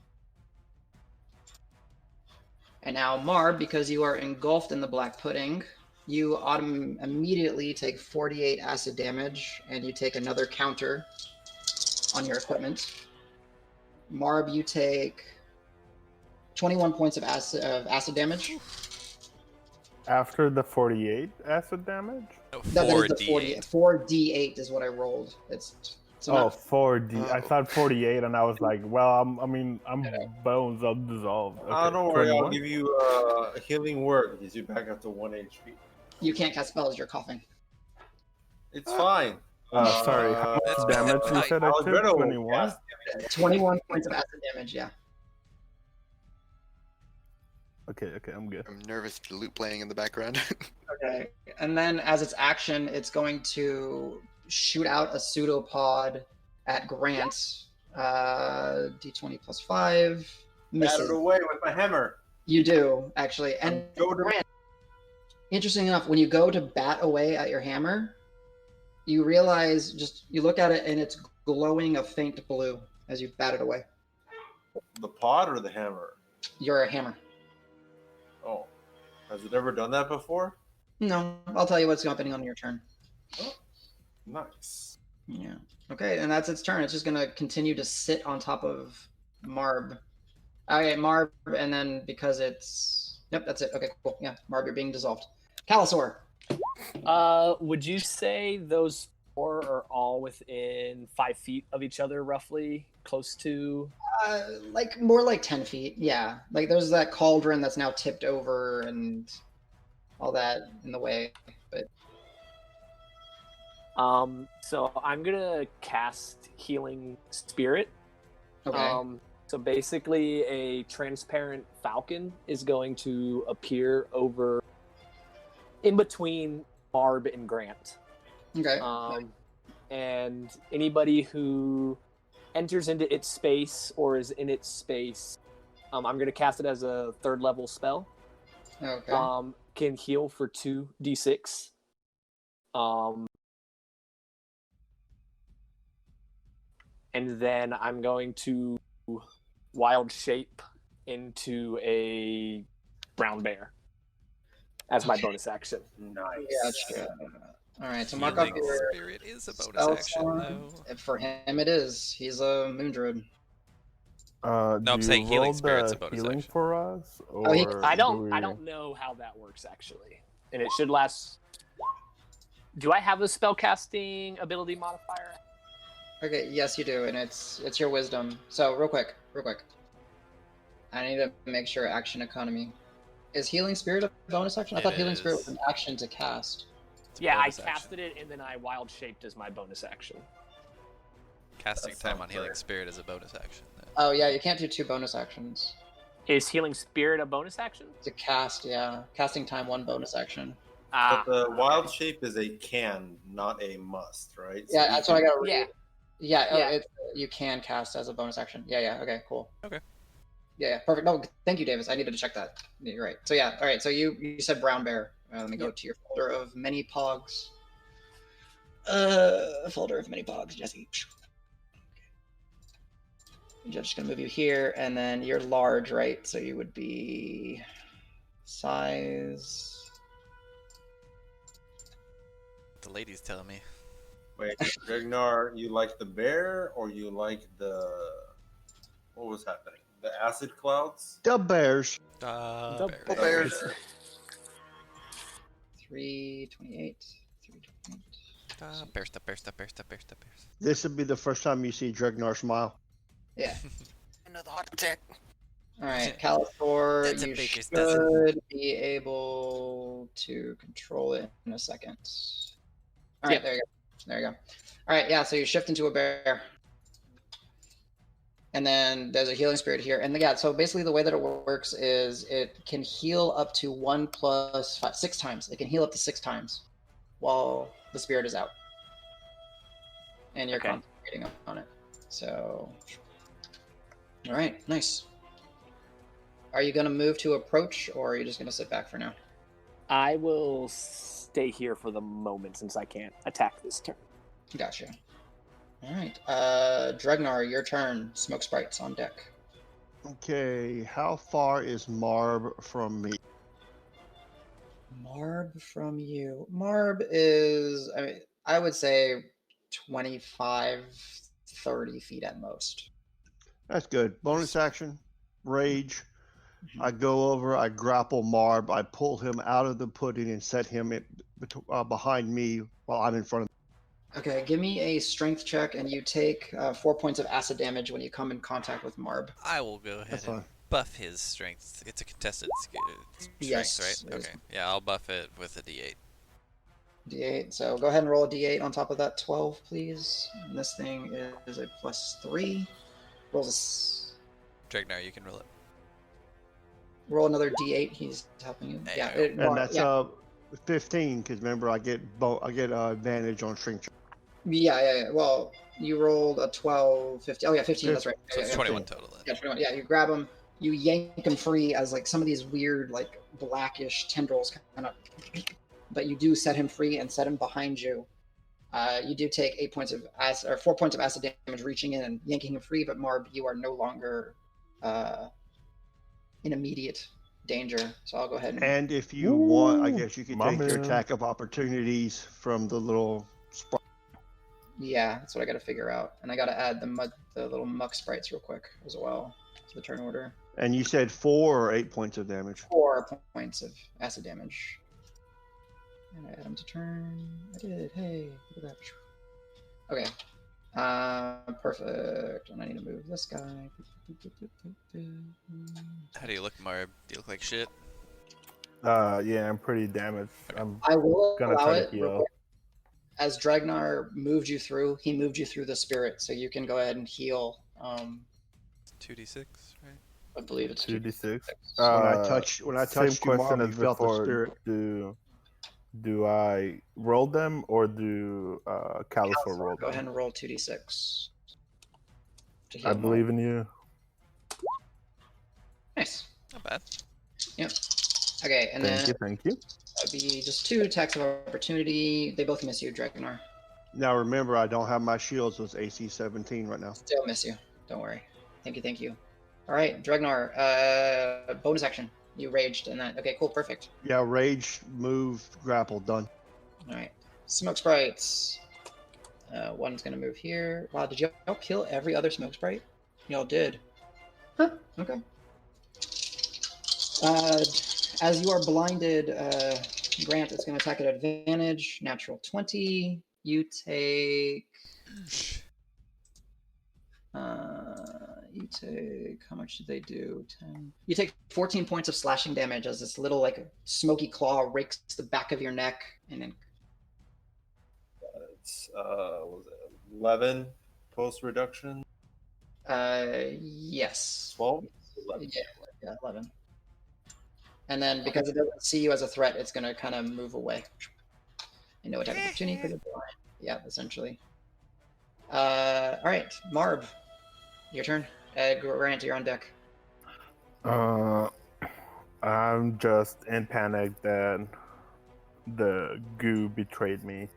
And now, Marb, because you are engulfed in the black pudding, you immediately take 48 acid damage, and you take another counter on your equipment. Marb, you take 21 points of acid damage. After the 48 acid damage? No, No, that is the 4d8. 4d8 is what I rolled. It's so Oh, not 4D. I thought 48, and I was like, well, I'm bones. I'll dissolve. Okay, Don't worry, 21? I'll give you a healing word. Gives you back up to 1 HP. you can't cast spells. You're coughing. It's fine. Sorry, how much That's damage you said I took? Allegretto 21? cast damage. 21 points of acid damage. Yeah. Okay, I'm good. I'm nervous. The loot playing in the background. Okay. And then, as its action, it's going to shoot out a pseudopod at Grant. D20 plus 5. Bat Misses. it away with my hammer. You do, actually. And Go to- Grant, interesting enough, when you go to bat away at your hammer, you realize, you look at it and it's glowing a faint blue as you bat it away. The pod or the hammer? You're a hammer. Oh, has it ever done that before? No, I'll tell you what's happening on your turn. Oh, nice. Yeah. Okay, and that's its turn. It's just going to continue to sit on top of Marb. Okay, Marb, and then because it's... Yep, that's it. Okay, cool. Yeah, Marb, you're being dissolved. Calisor. Would you say those 4 are all within 5 feet of each other, roughly? Close to? More like 10 feet, yeah. Like, there's that cauldron that's now tipped over and all that in the way, but... So I'm gonna cast Healing Spirit. Okay. So basically, a transparent falcon is going to appear over in between Marb and Grant. Okay. And anybody who enters into its space or is in its space, I'm going to cast it as a 3rd level spell. Okay. Can heal for 2d6. And then I'm going to wild shape into a brown bear as my bonus action. Nice. Gotcha. All right, so mark up Healing your Spirit is a bonus spell action, slot. though. For him, it is. He's a moon druid. No, I'm saying Healing Spirit's a bonus healing action. for us? Oh, he- Or I do don't we- know how that works actually, and it should last. Do I have a spellcasting ability modifier? Okay, yes, you do, and it's your wisdom. So real quick. I need to make sure action economy. Is Healing Spirit a bonus action? I It thought Healing Spirit was is. an action to cast. It's a Yeah, I bonus action. casted it and then I wild shaped as my bonus action. Casting That time sounds on Healing fair. Spirit is a bonus action. Though. Oh yeah, you can't do 2 bonus actions. Is Healing Spirit a bonus action? To cast, yeah. Casting time, 1 bonus action. But the okay. wild shape is a can, not a must, right? So Yeah, you that's what I can- gotta read. Yeah. Yeah, you can cast as a bonus action. Yeah, okay, cool. Okay. Yeah, perfect. No, thank you, Davis. I needed to check that. You're right. So yeah, all right. So you said brown bear. Let me go to your folder of many pogs. Folder of many pogs, Jesse. I'm just gonna move you here, and then you're large, right? So you would be size. The lady's telling me. Wait, Dregnar, you like the bear or you like the... What was happening? The acid clouds? The Bears. The Bears. Bears. 328. 328. Bears. This would be the first time you see Dregnar smile. Yeah. Another heart attack. All right, Calisor, That's a you baker's should dozen. be able to control it in a second. All right, there you go. There you go. All right, yeah, so you shift into a bear. And then there's a healing spirit here. And yeah, so basically the way that it works is it can heal up to 1 plus 5, 6 times. It can heal up to 6 times while the spirit is out. And you're Okay. concentrating on it. So, all right, nice. Are you going to move to approach, or are you just going to sit back for now? I will stay here for the moment since I can't attack this turn. Gotcha. All right. Dregnar, your turn. Smoke sprites on deck. Okay, how far is Marb from me? Marb from you. Marb is, I mean, I would say 25, 30 feet at most. That's good. Bonus action, rage. Mhm. I go over, I grapple Marb, I pull him out of the pudding and set him behind me while I'm in front of him. Okay, give me a strength check, and you take 4 points of acid damage when you come in contact with Marb. I will go ahead That's and fine. buff his strength. It's a contested strength, Yes, right? it is. Okay. Yeah, I'll buff it with a D8. D8. So go ahead and roll a D8 on top of that 12, please. And this thing is a +3. Dregnar, you can roll it. Roll another D8. He's helping you. There Yeah, you go. And that's 15, because remember I get advantage on strength check. Yeah. Well, you rolled a 12, 15. Oh yeah, 15. That's right. So it's Yeah. 21 total then. Yeah, 21. Yeah, you grab him, you yank him free as like some of these weird like blackish tendrils kind of, but you do set him free and set him behind you. You do take 8 points of acid, or 4 points of acid damage reaching in and yanking him free, but Marb, you are no longer in immediate danger. So I'll go ahead And if you want, I Ooh, guess you could my take your man. attack of opportunities from the little sprite. Yeah, that's what I got to figure out, and I got to add the little muck sprites real quick as well to the turn order. And you said 4 or 8 points of damage. 4 points of acid damage. And I add them to turn. I did. Hey, look at that. Okay. Perfect. And I need to move this guy. How do you look, Marb? Do you look like shit? Yeah, I'm pretty damaged. I'm I will gonna allow try to it. real heal. quick. As Dregnar moved you through, he moved you through the spirit, so you can go ahead and heal. 2d6, right? I believe it's 2d6. When I Uh, touched same you, question Marb, as you felt the before. spirit. Do I roll them or do Calisor roll Go ahead them? and roll 2d6. To I heal believe Marb. in you. Nice. Not bad. Yep. Okay, and then Thank you. that'd be just 2 attacks of opportunity. They both miss you, Dregnar. Now remember, I don't have my shields. So it's AC 17 right now. Still miss you. Don't worry. Thank you. All right, Dregnar. Bonus action. You raged, and that. Okay, cool, perfect. Yeah, rage, move, grapple, done. All right, smoke sprites. One's gonna move here. Wow, did y'all kill every other smoke sprite? Y'all did. Huh. Okay. As you are blinded, Grant is gonna attack at advantage. Natural 20. You take. How much did they do? 10. You take 14 points of slashing damage as this little like smoky claw rakes the back of your neck, and then It's what was it 11 post reduction? Yes. 12? Yeah, 11. And then because it doesn't see you as a threat, it's gonna kind of move away. And no attack of opportunity because it's blind. Yeah, essentially. All right, Marb, your turn. Grant, you're on deck. I'm just in panic that the goo betrayed me.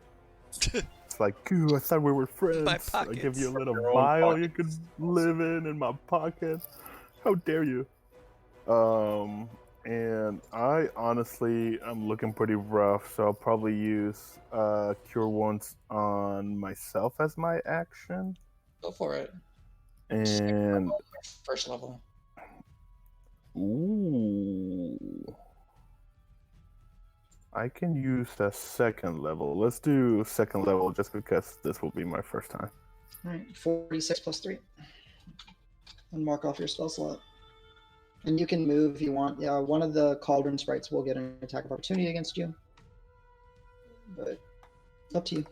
It's like, goo, I thought we were friends. I give you a little Your own vial you pockets. could live in my pocket. How dare you? And I honestly, I'm looking pretty rough, so I'll probably use Cure Wounds on myself as my action. Go for it. And First level. ooh, I can use the second level. Let's do second level just because this will be my first time. All right, 46 plus 3. And mark off your spell slot. And you can move if you want. Yeah, one of the Cauldron Sprites will get an attack of opportunity against you. But up to you.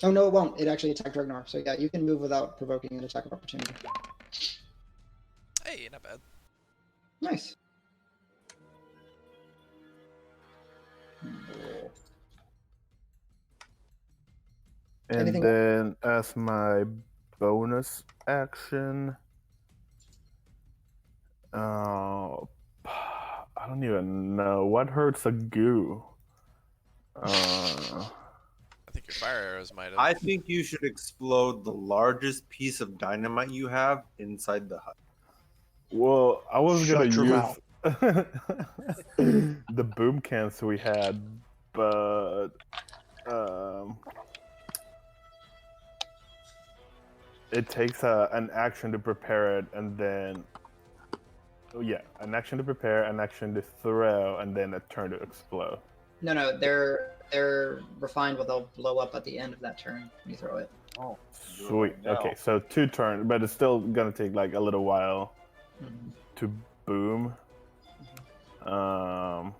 Oh, no, it won't. It actually attacked Dregnar. So yeah, you can move without provoking an attack of opportunity. Hey, not bad. Nice. And Anything- then as my bonus action, I don't even know what hurts a goo. I think your fire arrows might have. I think you should explode the largest piece of dynamite you have inside the hut. Well, I was gonna Shut your use mouth. the boom cans we had, but it takes an action to prepare it, and then an action to prepare, an action to throw, and then a turn to explode. No, they're refined, but they'll blow up at the end of that turn when you throw it. Oh, Sweet. Okay, so 2 turns, but it's still gonna take like a little while Mhm. to boom. I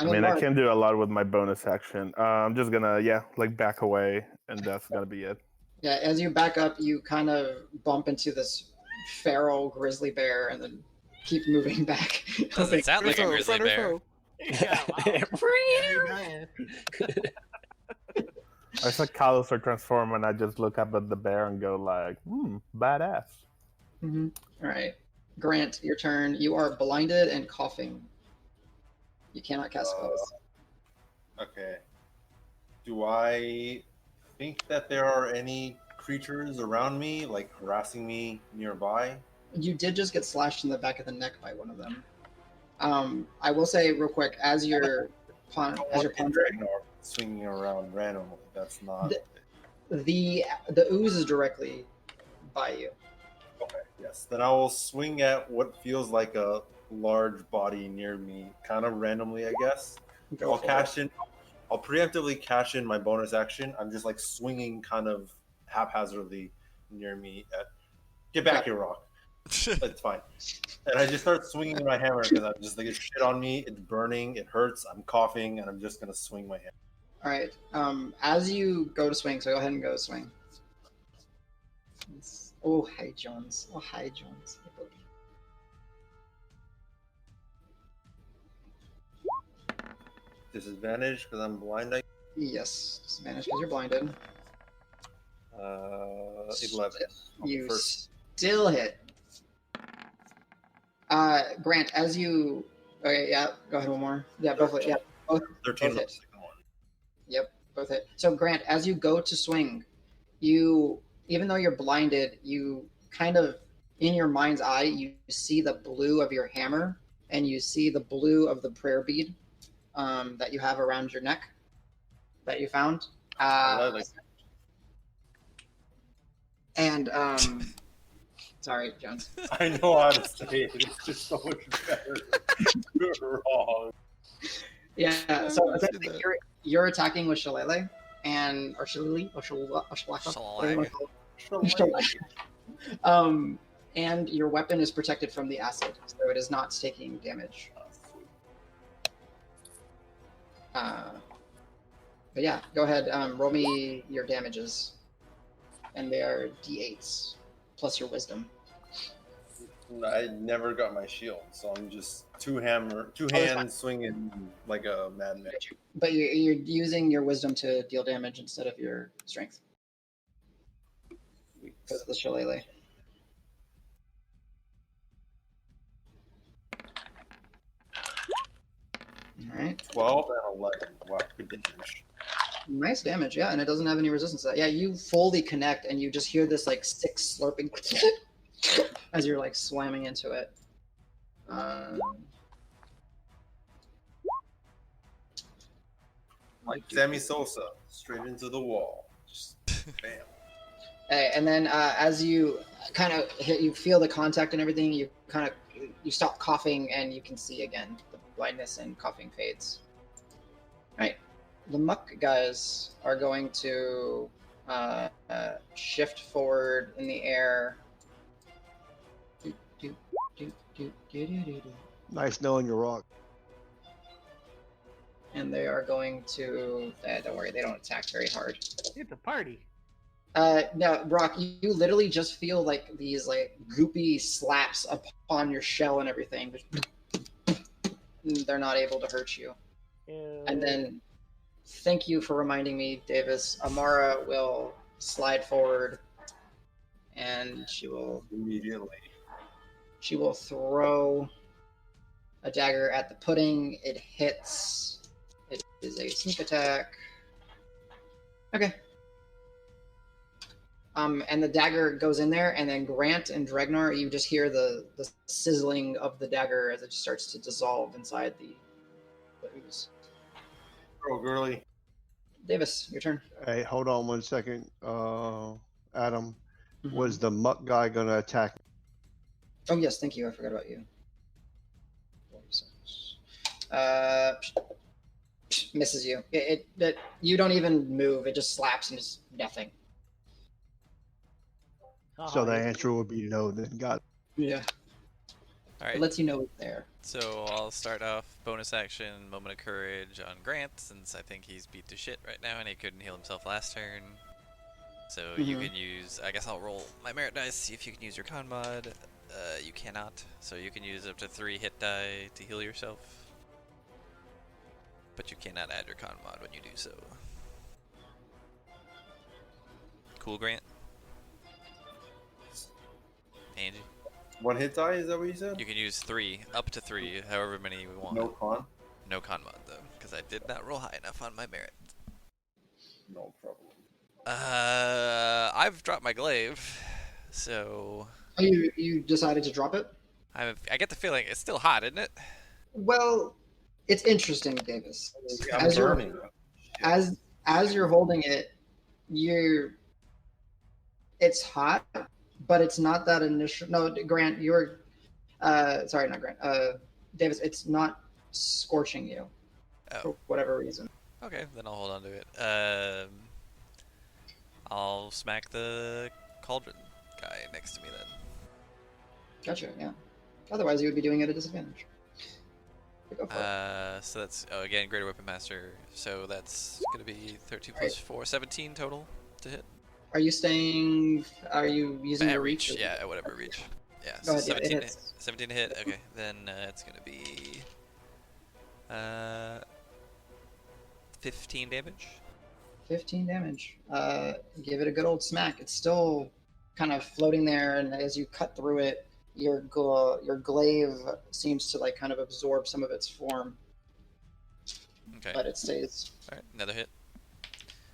mean, I Mark, can do a lot with my bonus action. I'm just gonna, back away, and that's gonna be it. Yeah, as you back up, you kind of bump into this feral grizzly bear, and then keep moving back. Doesn't sound like a grizzly bear. I saw Calisor transform, and I just look up at the bear and go like, badass. Mm-hmm. All right, Grant, your turn. You are blinded and coughing. You cannot cast spells. Okay. Do I think that there are any creatures around me, like harassing me nearby? You did just get slashed in the back of the neck by one of them. I will say real quick, as you're pondering, Dregnar swinging around randomly. That's not. the ooze is directly by you. Okay. Yes. Then I will swing at what feels like a large body near me, kind of randomly, I guess. Go I'll for cash in. I'll preemptively cash in my bonus action. I'm just like swinging kind of haphazardly near me. Get back here, Roque. It's fine. And I just start swinging my hammer because I'm just like, it's shit on me. It's burning. It hurts. I'm coughing, and I'm just gonna swing my hammer. All right. As you go to swing, so go ahead and go swing. Oh, hi, Jones. Oh, hi, Jones. Disadvantage because I'm blind. Yes, disadvantage because you're blinded. 11. You First. still hit. Grant, as you. Okay, yeah. Go ahead, one more. Yeah, both hit. Yeah, both 13 on the hit. second one. Yep, both hit. So, Grant, as you go to swing, even though you're blinded, you kind of, in your mind's eye, you see the blue of your hammer, and you see the blue of the prayer bead that you have around your neck that you found. Sorry, Jones. I know how to say it. It's just so much better. You're wrong. Yeah. So essentially, you're attacking with Shillelagh or Shillelagh or Shalaka. And your weapon is protected from the acid, so it is not taking damage. But yeah, go ahead. Roll me your damages, and they are d8s plus your wisdom. I never got my shield, so I'm just two hands swinging like a madman. But you're using your wisdom to deal damage instead of your strength because of the shillelagh. All right. 12 and 11. Wow, good damage. Nice damage, yeah, and it doesn't have any resistance to that. Yeah, you fully connect, and you just hear this like stick slurping as you're like slamming into it. Like Sammy Sosa, straight into the wall. Just bam. And then as you kind of you feel the contact and everything, you stop coughing, and you can see again. The blindness and coughing fades. All right. The muck guys are going to shift forward in the air. Nice knowing your Roque. And they are going to... don't worry, they don't attack very hard. It's a party. No, Roque, you literally just feel like these like goopy slaps upon your shell and everything. They're not able to hurt you. And then... Thank you for reminding me, Davis. Amara will slide forward, and she will throw a dagger at the pudding. It hits. It is a sneak attack. Okay. And the dagger goes in there, and then Grant and Dregnar, you just hear the sizzling of the dagger as it starts to dissolve inside the ooze. Oh, girly. Davis, your turn. Hey, hold on 1 second. Adam, Mhm. was the muck guy gonna attack? Oh yes, thank you. I forgot about you. Misses you. It you don't even move. It just slaps and just nothing. So the answer would be no. Then got it. Yeah. All right. It lets you know it's there. So I'll start off bonus action, moment of courage on Grant, since I think he's beat to shit right now and he couldn't heal himself last turn. So you can use, I guess I'll roll my merit dice, see if you can use your con mod. You cannot, so you can use up to 3 hit die to heal yourself. But you cannot add your con mod when you do so. Cool, Grant? Angie? 1 hit die, is that what you said? You can use 3, up to 3, however many you want. No con? No con mod, though, because I did not roll high enough on my merit. No problem. I've dropped my glaive, so... Oh, you decided to drop it? I get the feeling it's still hot, isn't it? Well, it's interesting, Davis. I'm As you're burning. as you're holding it, it's hot, but it's not that initial. No, Grant, sorry, not Grant. Davis, it's not scorching you for whatever reason. Okay, then I'll hold on to it. I'll smack the Cauldron guy next to me then. Gotcha. Yeah. Otherwise, you would be doing it at a disadvantage. Go for it. So that's again Greater Weapon Master. So that's gonna be 13 plus 4, 17 total to hit. Are you staying? Are you using your reach? Yeah, whatever reach. Yeah, Go so ahead, 17, it hits. 17 to hit. Okay, then it's gonna be 15 damage. 15 damage. Give it a good old smack. It's still kind of floating there, and as you cut through it, your glaive seems to like kind of absorb some of its form. Okay. But it stays. All right, another hit.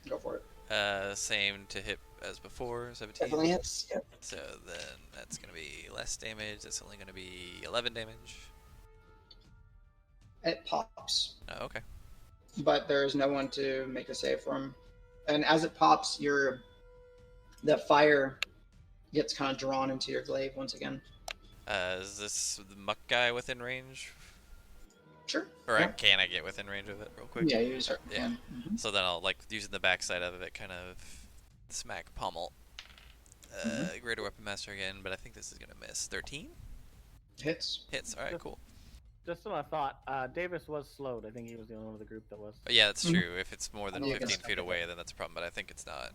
Go for it. Same to hit as before, 17. Definitely hits. Yep. So then that's gonna be less damage. That's only gonna be 11 damage. It pops, Oh, okay. but there is no one to make a save for him. And as it pops, the fire gets kind of drawn into your glaive once again. Is this the muck guy within range? Sure. Or Yeah. can I get within range of it real quick? Yeah, you certainly Yeah. can. Mhm. So then I'll, like, using the backside of it, kind of smack pommel. Greater Weapon Master again, but I think this is going to miss. 13? Hits. Hits, alright, cool. Just so I thought, Davis was slowed. I think he was the only one of the group that was. But yeah, that's true. If it's more than Yeah, you can 15 feet stop it. away, then that's a problem, but I think it's not.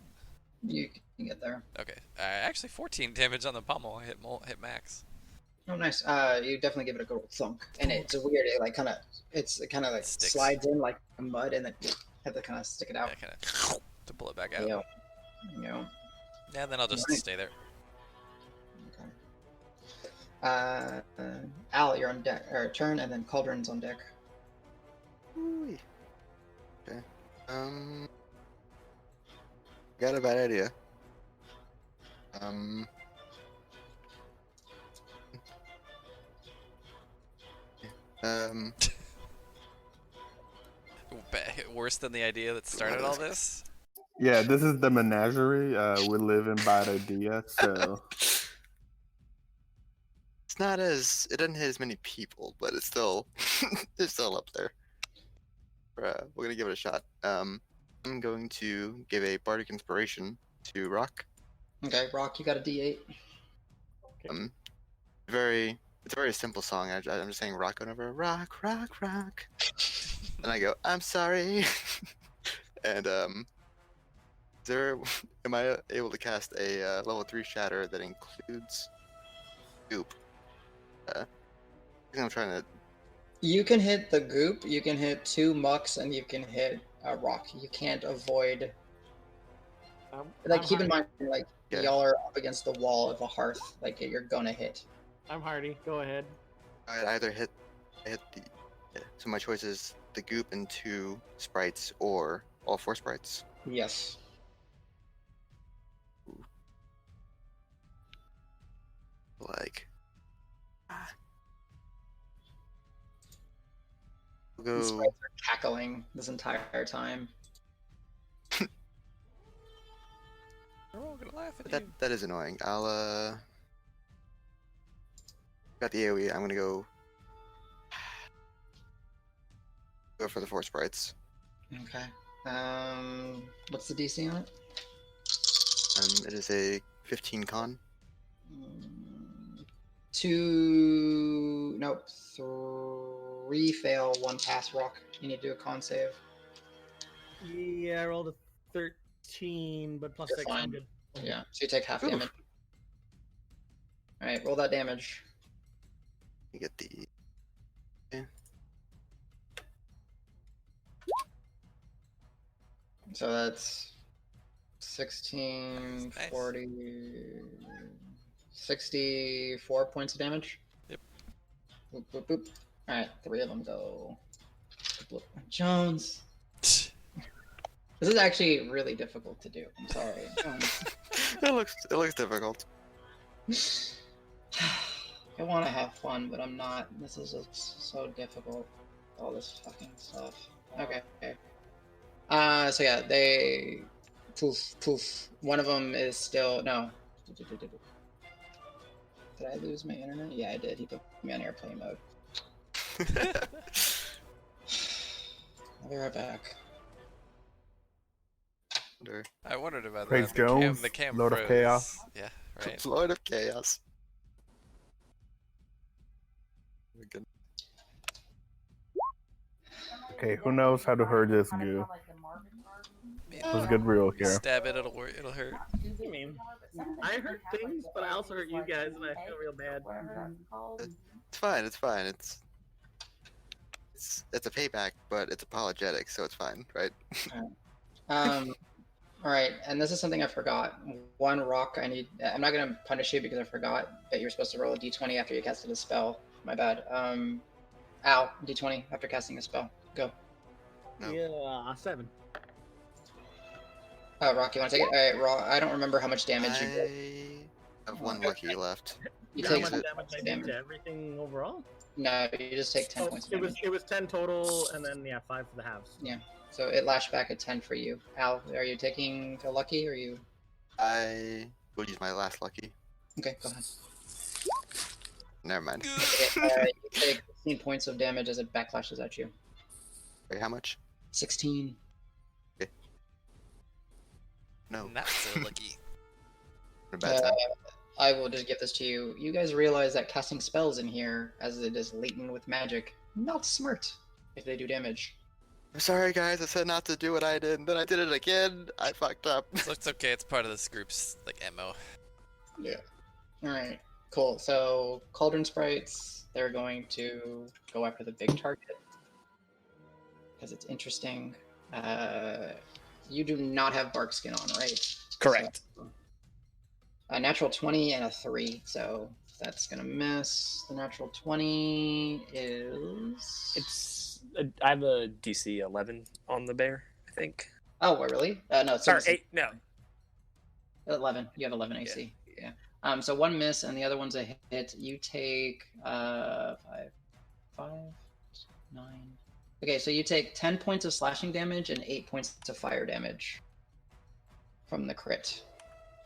You can get there. Okay. Actually, 14 damage on the pommel. I hit max. Oh, nice. You definitely give it a good old thunk, and it's a weird. It like kind of like Sticks. slides in like mud, and then have to kind of stick it out. Yeah, kind of to pull it back out. Yeah. Yeah, then I'll just Right. stay there. Okay. Al, you're on deck or turn, and then Cauldron's on deck. Ooh. Okay. Got a bad idea. Worse than the idea that started all this? Yeah, this is the menagerie. We live in bad idea, so It's not as it doesn't hit as many people, but it's still it's still up there. We're gonna give it a shot. I'm going to give a bardic inspiration to Roque. Okay, Rock, you got a D8. It's a very simple song. I'm just saying rock over rock, rock, rock. And I go, I'm sorry. And am I able to cast a level 3 shatter that includes goop? I'm trying to. You can hit the goop. You can hit 2 mucks, and you can hit a rock. You can't avoid. Like, keep in mind, like y'all are up against the wall of a hearth. Like, you're gonna hit. I'm hardy. Go ahead. I either hit the. So my choice is the goop and 2 sprites, or all 4 sprites. Yes. like. The We'll go. sprites are cackling this entire time. They're all gonna laugh at That you. that is annoying. I'll got the AoE. I'm gonna go for the 4 sprites. Okay. What's the DC on it? It is a 15 con. 2. Nope. 3 fail, 1 pass. Rock. You need to do a con save. Yeah, I rolled a 13, but plus You're 6. fine. I'm good. Yeah. So you take half Oof. damage. All right. Roll that damage. You get the. So that's 16, Nice. 40, 64 points of damage. Yep. Boop, boop, boop. All right, 3 of them go. Boop, boop. Jones. This is actually really difficult to do. I'm sorry. It looks difficult. I want to have fun, but I'm not. This is just so difficult. All this fucking stuff. Okay. So yeah, they poof. One of them is still no. Did I lose my internet? Yeah, I did. He put me on airplane mode. I'll be right back. I wondered about Praise that. Jones, The cam Lord of froze. Chaos. Yeah, right. Lord of Chaos. Good. Okay, who knows how to hurt this goo? Let's get real here. Stab it, it'll hurt. I mean, I hurt things, but I also hurt you guys, and I feel real bad. It's fine. It's fine. It's a payback, but it's apologetic, so it's fine, right? All right, and this is something I forgot. One rock I need. I'm not gonna punish you because I forgot that you're supposed to roll a d20 after you casted a spell. My bad. Al, d20 after casting a spell. Go. No. Yeah, 7. Rock, you want to take it? All right, Rock. I don't remember how much damage you did. I have 1 lucky left. You How take much it. damage I did to everything overall? no. You just take 10 points of damage. It was 10 total, and then 5 for the halves. Yeah. So it lashed back at 10 for you. Al, are you taking a lucky or are you? I will use my last lucky. Okay, go ahead. Never mind. Okay, you take 16 points of damage as it backlashes at you. Wait, how much? 16. No. Not so lucky. A bad time. I will just give this to you. You guys realize that casting spells in here, as it is latent with magic, not smart if they do damage. I'm sorry, guys. I said not to do what I did, and then I did it again. I fucked up. So it's okay, it's part of this group's like MO. Yeah. Alright, cool. So, Cauldron Sprites, they're going to go after the big target. Because it's interesting. You do not have bark skin on, right? Correct. So, a natural 20 and a 3, so that's gonna miss. The natural 20 is... I have a DC 11 on the bear, I think. Oh, what, really? No, it's Sorry, 8. No. 11. You have 11 AC. Yeah. So 1 miss and the other one's a hit. You take 5, 9. Okay, so you take 10 points of slashing damage and 8 points of fire damage from the crit.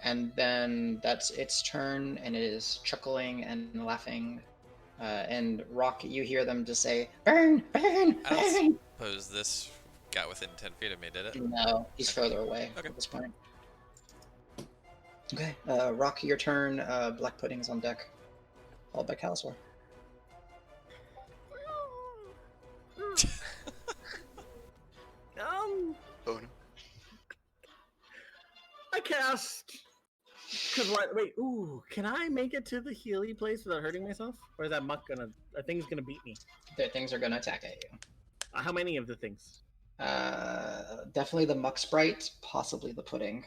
And then that's its turn, and it is chuckling and laughing. And Rock, you hear them just say, "Burn! Burn! I Burn!" don't suppose this got within 10 feet of me, did it? No, he's further away Okay. at this point. Okay, Rock, your turn. Black Pudding is on deck, followed by Calisor. Oh no. I cast. Cause what? Wait, ooh, can I make it to the healy place without hurting myself, or is that muck gonna? A thing's gonna beat me? The things are gonna attack at you. How many of the things? Definitely the muck sprite, possibly the pudding,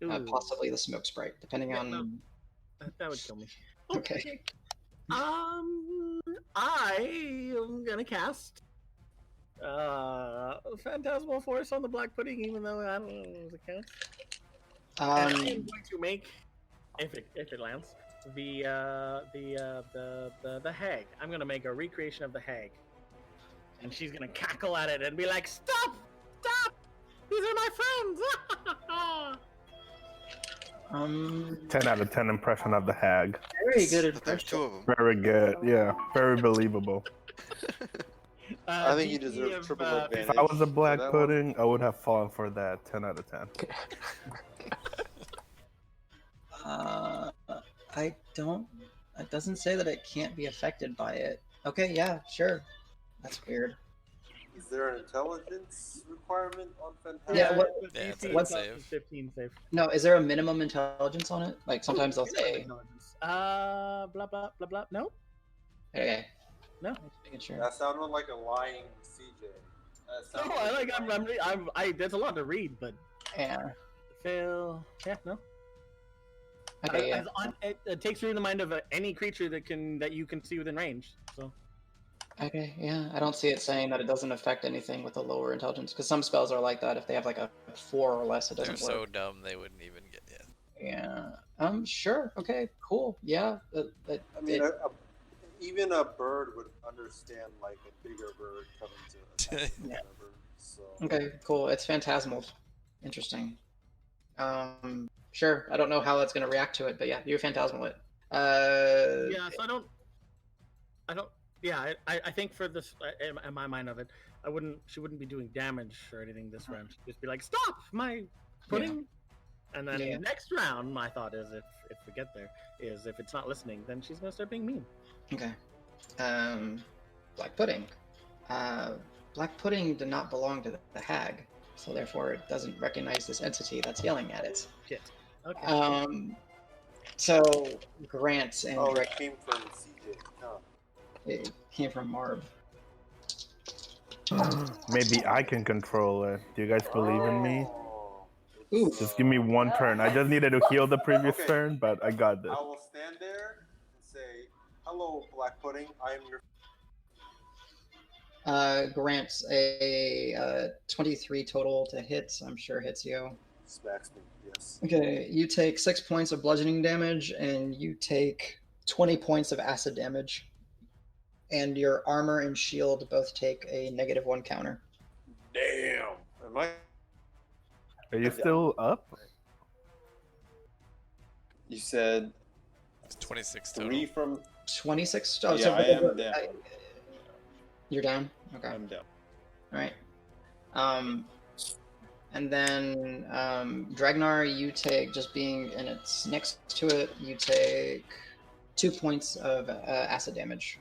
Ooh, possibly the smoke sprite, depending Yeah, on. no. That would kill me. Okay. I am gonna cast Phantasmal Force on the Black Pudding, even though I don't know if it counts. And I am going to make, if it lands, the hag. I'm gonna make a recreation of the hag, and she's gonna cackle at it and be like, "Stop! Stop! These are my friends!" 10 out of 10 impression of the hag. Very good But there's impression. two of them. Very good. Yeah, very believable. I think you DC deserve of, triple advantage. If I was a for black that one. pudding, I would have fallen for that. 10 out of 10. I don't. It doesn't say that it can't be affected by it. Okay, yeah, sure. That's weird. Is there an intelligence requirement on Fantastic? Yeah, what- Yeah, it's DC a is save. 15 save. No, is there a minimum intelligence on it? Like sometimes they'll say. Blah blah blah blah. No, Okay. no. Just making sure. That sounded like a lying CJ. That No, sounded I there's a lot to read, but Yeah. fail. Yeah, no. Okay. Yeah. It takes you in the mind of any creature that you can see within range. So Okay. Yeah. I don't see it saying that it doesn't affect anything with a lower intelligence because some spells are like that. If they have like a 4 or less, it They're doesn't so work. dumb they wouldn't even get it. Yeah. Sure. Okay. Cool. Yeah. I mean, even a bird would understand like a bigger bird coming to attack or Yeah. whatever. So Okay. Cool. It's phantasmal. Interesting. Sure. I don't know how it's gonna react to it, but yeah, you phantasmal it. yeah, so I don't. Yeah, I think for this, in my mind of it, she wouldn't be doing damage or anything this round. She'd just be like, "Stop my pudding," and then Yeah. next round, my thought is if we get there, is if it's not listening, then she's gonna start being mean. Okay. Black pudding. Black pudding did not belong to the hag, so therefore it doesn't recognize this entity that's yelling at it. Shit. Okay. So Grant and oh, Drake, it came from CJ. Huh. it came from Marb. Maybe I can control it. Do you guys believe in me? Oh. Ooh. Just give me one turn. I just needed to heal the previous Okay. turn, but I got this. I will stand there and say, "Hello, Black Pudding. I am your." Grant a 23 total to hit. I'm sure hits you. Smacks me. Yes. Okay, you take 6 points of bludgeoning damage, and you take 20 points of acid damage. And your armor and shield both take a -1 counter. Damn. Am I? Are you still up? You said It's 26 total. 3 from. 26. Yeah, I am down. You're down. Okay. I'm down. All right. And then Dregnar, you take, just being and it's next to it, you take 2 points of acid damage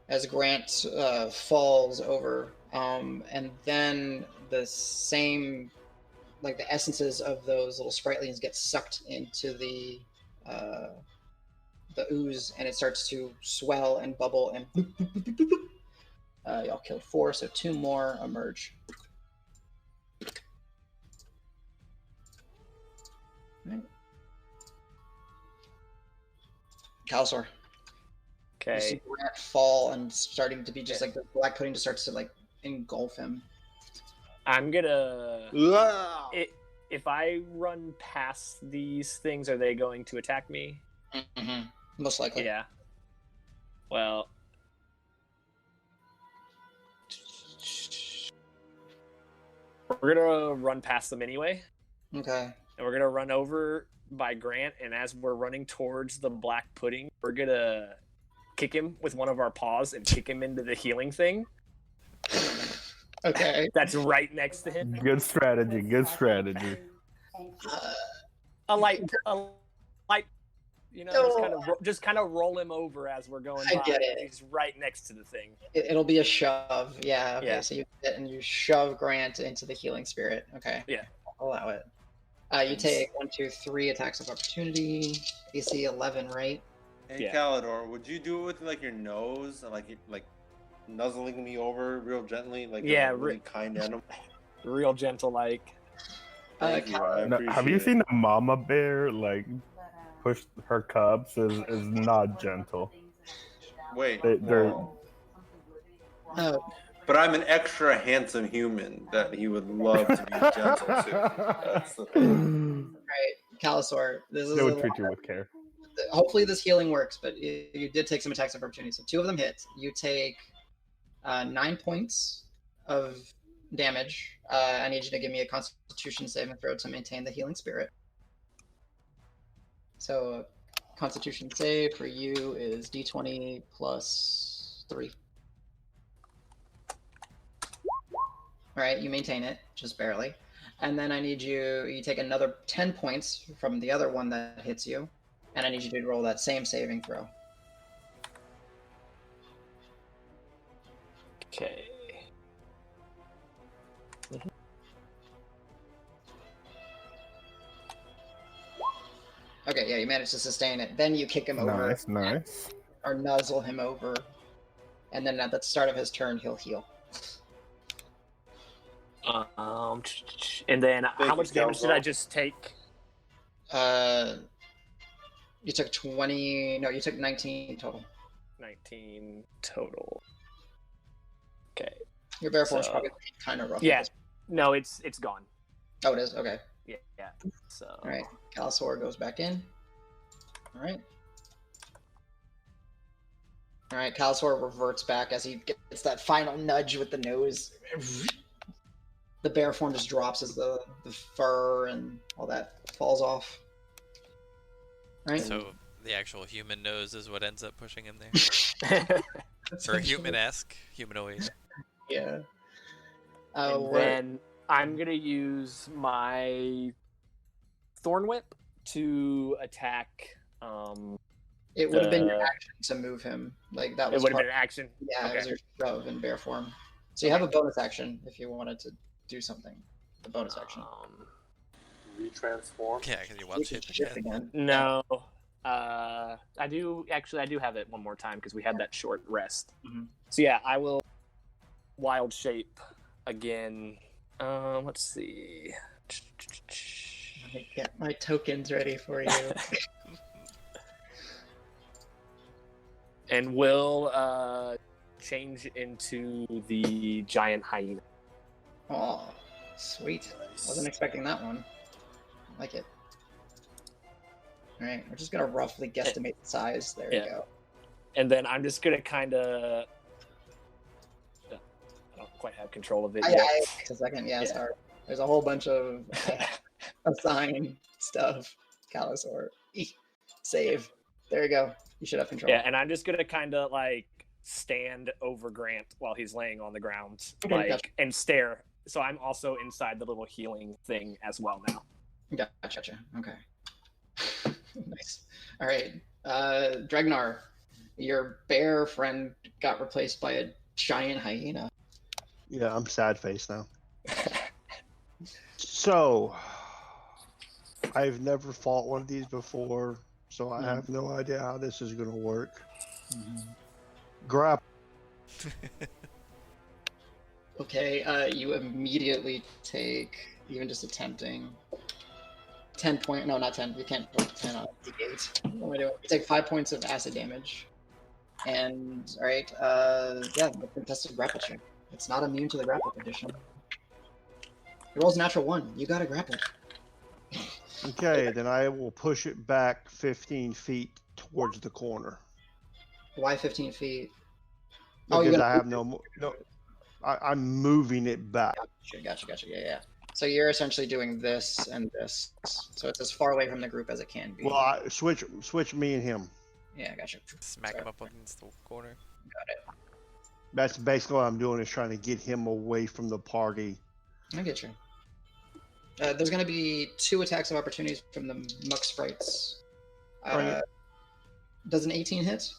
as Grant falls over, and then the same, like the essences of those little spritelings get sucked into the ooze, and it starts to swell and bubble and boop, boop, boop, boop, boop, boop. Y'all killed 4, so 2 more emerge. Right. Calisor. You see Okay. Grant fall and starting to be just like the black pudding just starts to like engulf him. I'm gonna. Ah! If I run past these things, are they going to attack me? Mm-hmm. Most likely. Yeah. Well. We're gonna run past them anyway, Okay. and we're gonna run over by Grant. And as we're running towards the black pudding, we're gonna kick him with one of our paws and kick him into the healing thing. Okay. That's right next to him. Good strategy. Good strategy. A light, you know, just kind of roll him over as we're going I by. get it. He's right next to the thing. It'll be a shove. Yeah. Okay. Yeah. So you hit and you shove Grant into the healing spirit. Okay. Yeah. I'll allow it. You take 1, 2, 3 attacks of opportunity. AC 11, right? Hey, Yeah. Calidor, would you do it with like your nose and like nuzzling me over real gently, like Yeah, a really kind animal? Real gentle, like. Thank you. I No, have you appreciate seen a mama bear like push her cubs? Is not gentle. it. Wait, They're Oh, but I'm an extra handsome human that he would love to be gentle to. That's the thing. right. Calisor, this is They would a treat you with care. hopefully this healing works, but you did take some attacks of opportunity. So 2 of them hit. You take 9 points of damage. I need you to give me a Constitution saving throw to maintain the healing spirit. So Constitution save for you is D20 plus 3. All right, you maintain it, just barely. And then I need you take another 10 points from the other one that hits you. And I need you to roll that same saving throw. Okay. Okay, yeah, you managed to sustain it. Then you kick him over. Nice. Or nuzzle him over. And then at the start of his turn, he'll heal. And then Thank how much you, damage did Calisor. I just take? You took 20... No, you took 19 total. 19 total. Okay. Your bear form's So- probably kind of rough. Yeah. No, it's gone. Oh, it is? Okay. Yeah. So. All right. Calisor goes back in. All right. All right. Calisor reverts back as he gets that final nudge with the nose. The bear form just drops as the fur and all that falls off. All right. So the actual human nose is what ends up pushing him there. Or human-esque, humanoid. Yeah. And then I'm gonna use my Thorn Whip to attack. It would have been your the- action to move him. Like that It was would have part- been an action. Yeah, it was Okay. your shove in bear form. So you have a bonus action if you wanted to do something. The bonus action. Retransform. Yeah, because you You wild can shape shift again. again. No. I do have it one more time because we had that short rest. Mhm. So yeah, I will wild shape again. Let's see. Let me get my tokens ready for you. And will change into the giant hyena. Oh, sweet. Wasn't expecting that one. I like it. All right, we're just gonna roughly guesstimate the size. There Yeah. you go. And then I'm just gonna kind of. I don't quite have control of it I yet. just a second. Yeah, Yeah. sorry. There's a whole bunch of assign stuff. Calisor. Save. There you go. You should have control. Yeah, and I'm just gonna kind of like stand over Grant while he's laying on the ground, Okay, like gotcha. and stare. So I'm also inside the little healing thing as well now. Gotcha. Okay. Nice. All right. Dregnar, your bear friend got replaced by a giant hyena. Yeah, I'm sad face now. So, I've never fought one of these before, so I have no idea how this is going to work. Grapple. Okay, you immediately take, even just attempting, 10 point, no, not 10, you can't roll 10 on D8. What am I doing? You take 5 points of acid damage. And, alright, yeah, the contested grapple check. It's not immune to the grapple condition. It rolls a natural 1. You got a grapple. Okay, then I will push it back 15 feet towards the corner. Why 15 feet? Because I have no. I'm moving it back. Gotcha. Yeah. So you're essentially doing this and this. So it's as far away from the group as it can be. Well, I switch me and him. Yeah, gotcha. Smack him up against the corner. Got it. That's basically what I'm doing, is trying to get him away from the party. I get you. There's going to be 2 attacks of opportunities from the Muck Sprites. Bring it. Does an 18 hit?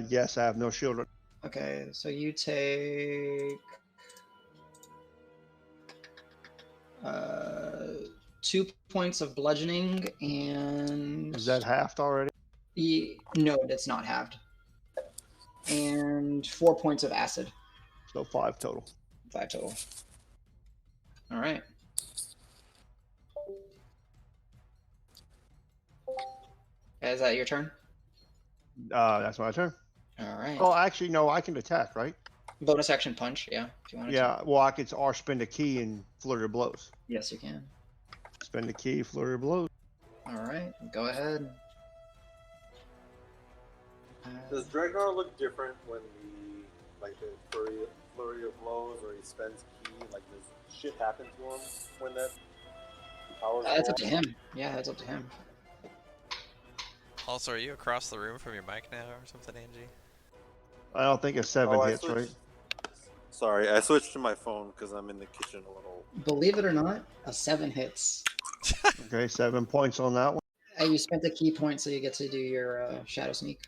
Yes, I have no shield. Okay, so you take 2 points of bludgeoning and... Is that halved already? No, it's not halved. And 4 points of acid. So 5 total. 5 total. All right. Is that your turn? That's my turn. All right. Oh, actually, no, I can attack, right? Bonus action punch, yeah. If you want to. Yeah, well, I could spend a key and flurry of blows. Yes, you can. Spend a key, flurry of blows. All right, go ahead. Does Dregnar look different when the flurry of blows, or he spends key? Like, does shit happen to him when that powers? It's up to him. Yeah, it's up to him. Also, are you across the room from your mic now or something, Angie? I don't think it's 7 hits, right? Sorry, I switched to my phone because I'm in the kitchen a little. Believe it or not, a 7 hits. Okay, 7 points on that one. You spent a key point, so you get to do your shadow sneak.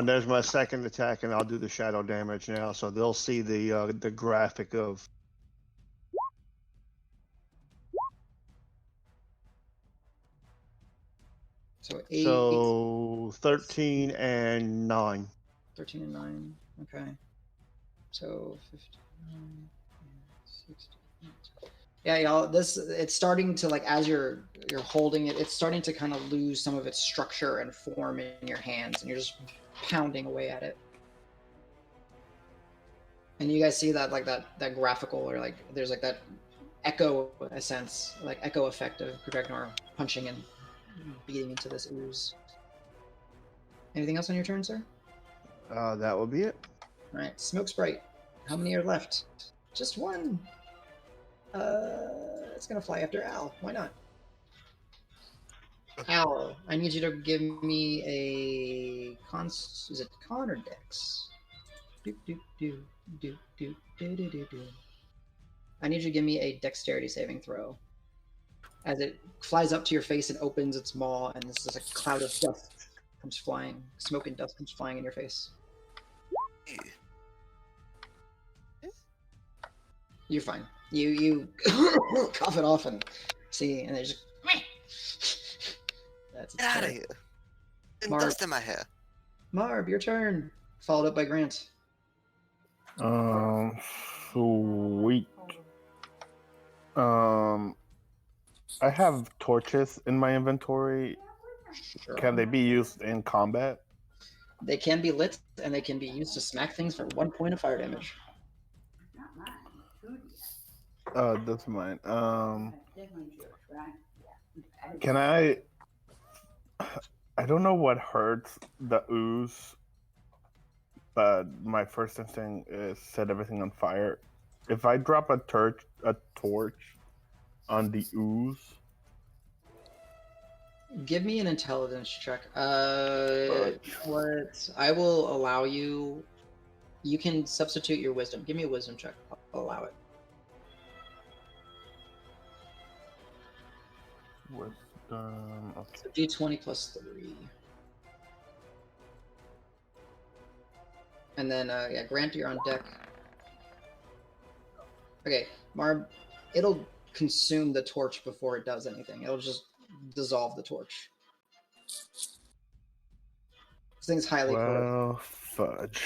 There's my second attack, and I'll do the shadow damage now, so they'll see the graphic of. So 8. So 13 and 9. 13 and 9. Okay. So 15, 16. Yeah, y'all. It's starting to, like, as you're holding it, it's starting to kind of lose some of its structure and form in your hands, and you're just pounding away at it. And you guys see that, like, that graphical, or like there's like that echo effect of Dregnar punching and beating into this ooze. Anything else on your turn, sir? That will be it. All right, Smoke Sprite. How many are left? Just one. It's gonna fly after Al. Why not? Al, I need you to give me a con. Is it con or dex? I need you to give me a dexterity saving throw. As it flies up to your face and opens its maw, and this is a cloud of dust comes flying, smoke and dust comes flying in your face. You're fine. You cough it off and see, and they just. That's Get out of here. Marb. Dust in my hair. Marb, your turn. Followed up by Grant. Sweet. I have torches in my inventory. Sure. Can they be used in combat? They can be lit, and they can be used to smack things for 1 point of fire damage. That's mine. Can I don't know what hurts the ooze, but my first instinct is set everything on fire. If I drop a torch on the ooze. Give me an intelligence check. What I will allow you. You can substitute your wisdom. Give me a wisdom check. I'll allow it. Wisdom. Okay. So D20 plus 3. And then, yeah, Grant, you're on deck. Okay, Marb, it'll consume the torch before it does anything. It'll just dissolve the torch. This thing's highly corrosive. Fudge.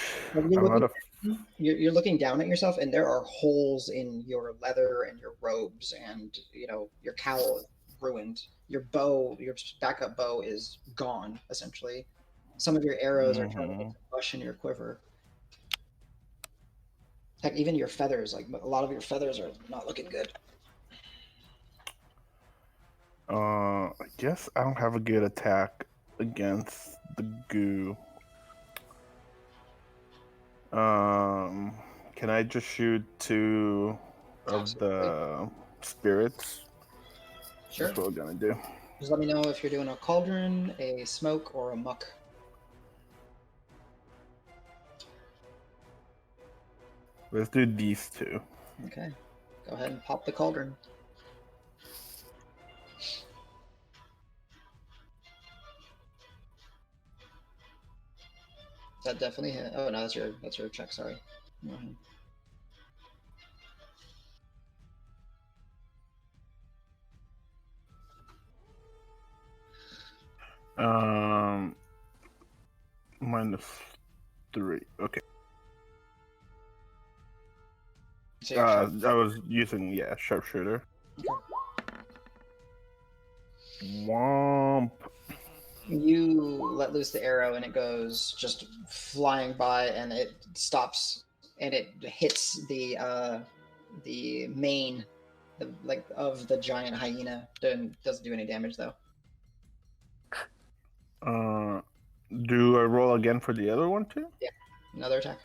You're looking down at yourself, and there are holes in your leather and your robes, and your cowl is ruined. Your bow, your backup bow, is gone essentially. Some of your arrows are trying to mush in your quiver. Heck, even your feathers, like a lot of your feathers, are not looking good. I guess I don't have a good attack against the goo. Can I just shoot 2 of the spirits? Sure. That's what we're gonna do. Just let me know if you're doing a cauldron, a smoke, or a muck. Let's do these 2. Okay. Go ahead and pop the cauldron. That definitely hit. Oh no, that's your check. Sorry. -3. Okay. So I was using sharpshooter. Okay. Womp. You let loose the arrow, and it goes just flying by, and it stops, and it hits the main of the giant hyena. Doesn't do any damage though. Do I roll again for the other one too? Yeah, another attack.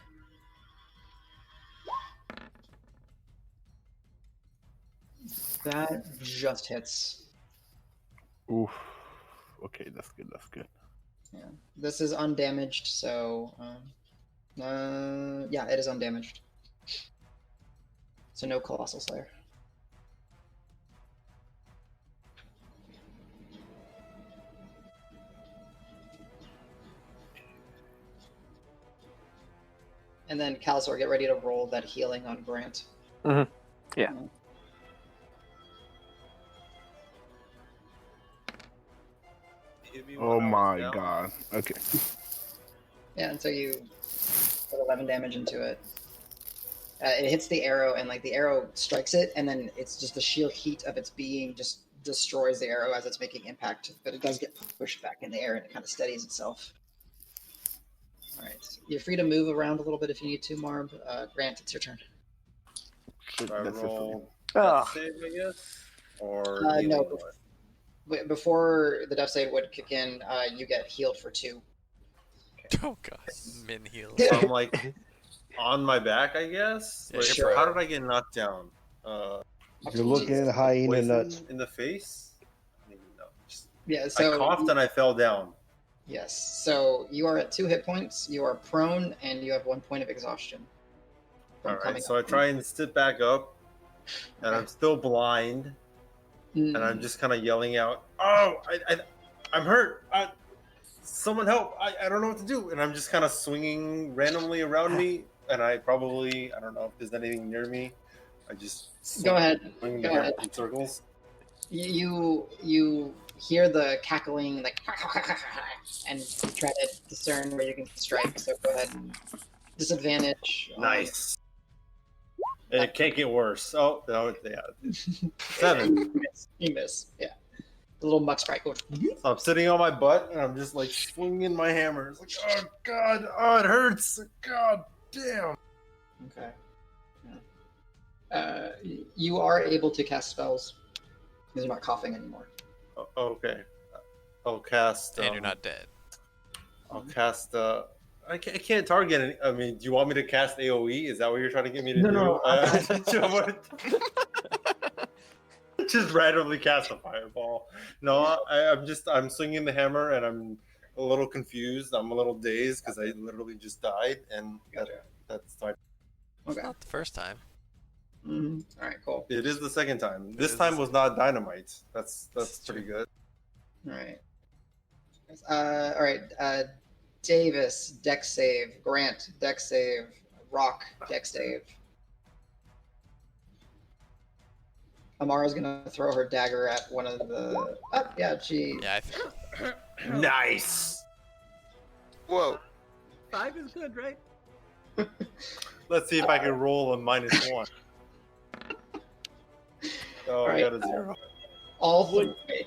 That just hits. Oof. Okay, that's good. That's good. Yeah, this is undamaged, so yeah, it is undamaged. So no Colossal Slayer. And then Calisor, get ready to roll that healing on Grant. Mm-hmm. Yeah. Oh my god. Okay. Yeah, and so you put 11 damage into it. It hits the arrow, and like the arrow strikes it, and then it's just the sheer heat of its being just destroys the arrow as it's making impact. But it does get pushed back in the air, and it kind of steadies itself. All right, you're free to move around a little bit if you need to, Marb. Grant, it's your turn. Should I roll Ugh. save, I guess? Or No. healing one? Before the death save would kick in, you get healed for 2. Oh god, min heal. So I'm like on my back, I guess. Yeah, Wait, sure. How did I get knocked down? You're looking at hyena Poison nuts. in the face. I don't even know. Yeah, so I coughed and I fell down. Yes, so you are at 2 hit points. You are prone, and you have 1 point of exhaustion. from All right, coming so I up. try and sit back up, and I'm still blind, and I'm just kind of yelling out, "Oh, I'm hurt! Someone help! I don't know what to do!" And I'm just kind of swinging randomly around me, and I don't know if there's anything near me. I just Go ahead. swing Go ahead. in circles. You hear the cackling, like, and try to discern where you can strike. So go ahead. Disadvantage. Nice. It can't get worse. Oh no! Yeah, 7. You miss. Yeah. The little muck sprite goes. So I'm sitting on my butt, and I'm just like swinging my hammer. It's like, oh god, oh it hurts. God damn. Okay. You are able to cast spells because you're not coughing anymore. Okay. I'll cast. And you're not dead. I'll cast. I can't target any. I mean, do you want me to cast AOE? Is that what you're trying to get me to do? No. Just randomly cast a fireball. No, I'm swinging the hammer, and I'm a little confused. I'm a little dazed because I literally just died, and that's fine. Okay. Not the first time. Mm-hmm. All right. Cool. It is the second time. This is time the was not dynamite. That's pretty good. All right. All right. Davis, dex save. Grant, dex save. Roque, dex save. Amara's gonna throw her dagger at one of the. Oh, yeah, she. Yeah, I think. Nice. Whoa. 5 is good, right? Let's see if I can roll a -1. Oh, I got a 0. All three.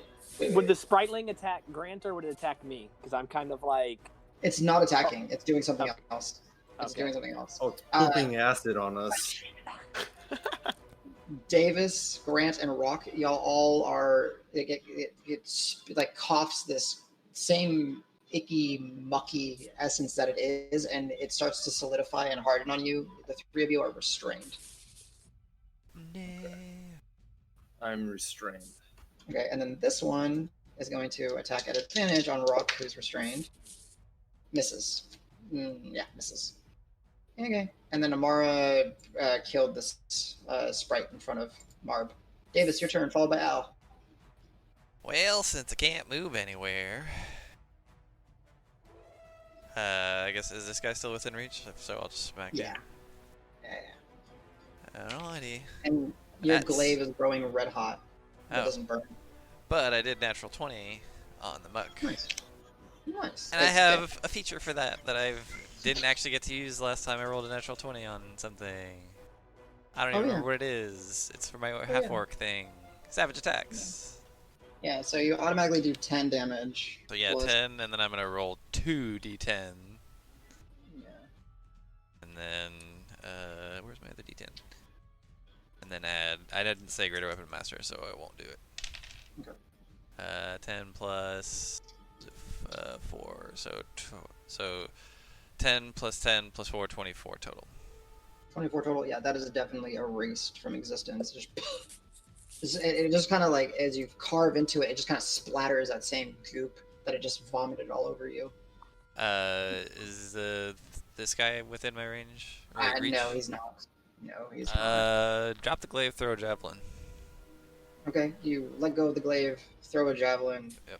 Would the spriteling attack Grant or would it attack me? Because I'm kind of like. It's not attacking. It's doing something Okay. else. It's Okay. doing something else. Oh, it's pooping acid on us. Davis, Grant, and Roque, y'all all are. It like coughs this same icky, mucky essence that it is, and it starts to solidify and harden on you. The 3 of you are restrained. No. I'm restrained. Okay, and then this one is going to attack at advantage on Roque, who's restrained. Misses. Yeah, misses. Okay, and then Amara killed this sprite in front of Marb. Davis, your turn, followed by Al. Well, since I can't move anywhere, I guess is this guy still within reach? If so, I'll just smack him. Yeah. Alrighty. And your That's- glaive is growing red hot. It Oh. doesn't burn. But I did natural 20 on the muck. Nice. Nice. And I That's have a feature for that I didn't actually get to use last time I rolled a natural 20 on something. I don't even remember what it is. It's for my half-orc thing. Savage attacks. Yeah, so you automatically do 10 damage. So yeah, plus- 10, and then I'm gonna roll 2d10. Yeah. And then, where's my other d10? And then add. I didn't say Greater Weapon Master, so I won't do it. Okay. 10 plus 4, so 10 plus 10 plus 4, 24 total. 24 total. Yeah, that is definitely erased from existence. It just kind of like, as you carve into it, it just kind of splatters that same goop that it just vomited all over you. Is this guy within my range? Or reach? No, he's not. No, he's not. Drop the glaive, throw a javelin. Okay, you let go of the glaive, throw a javelin. Yep.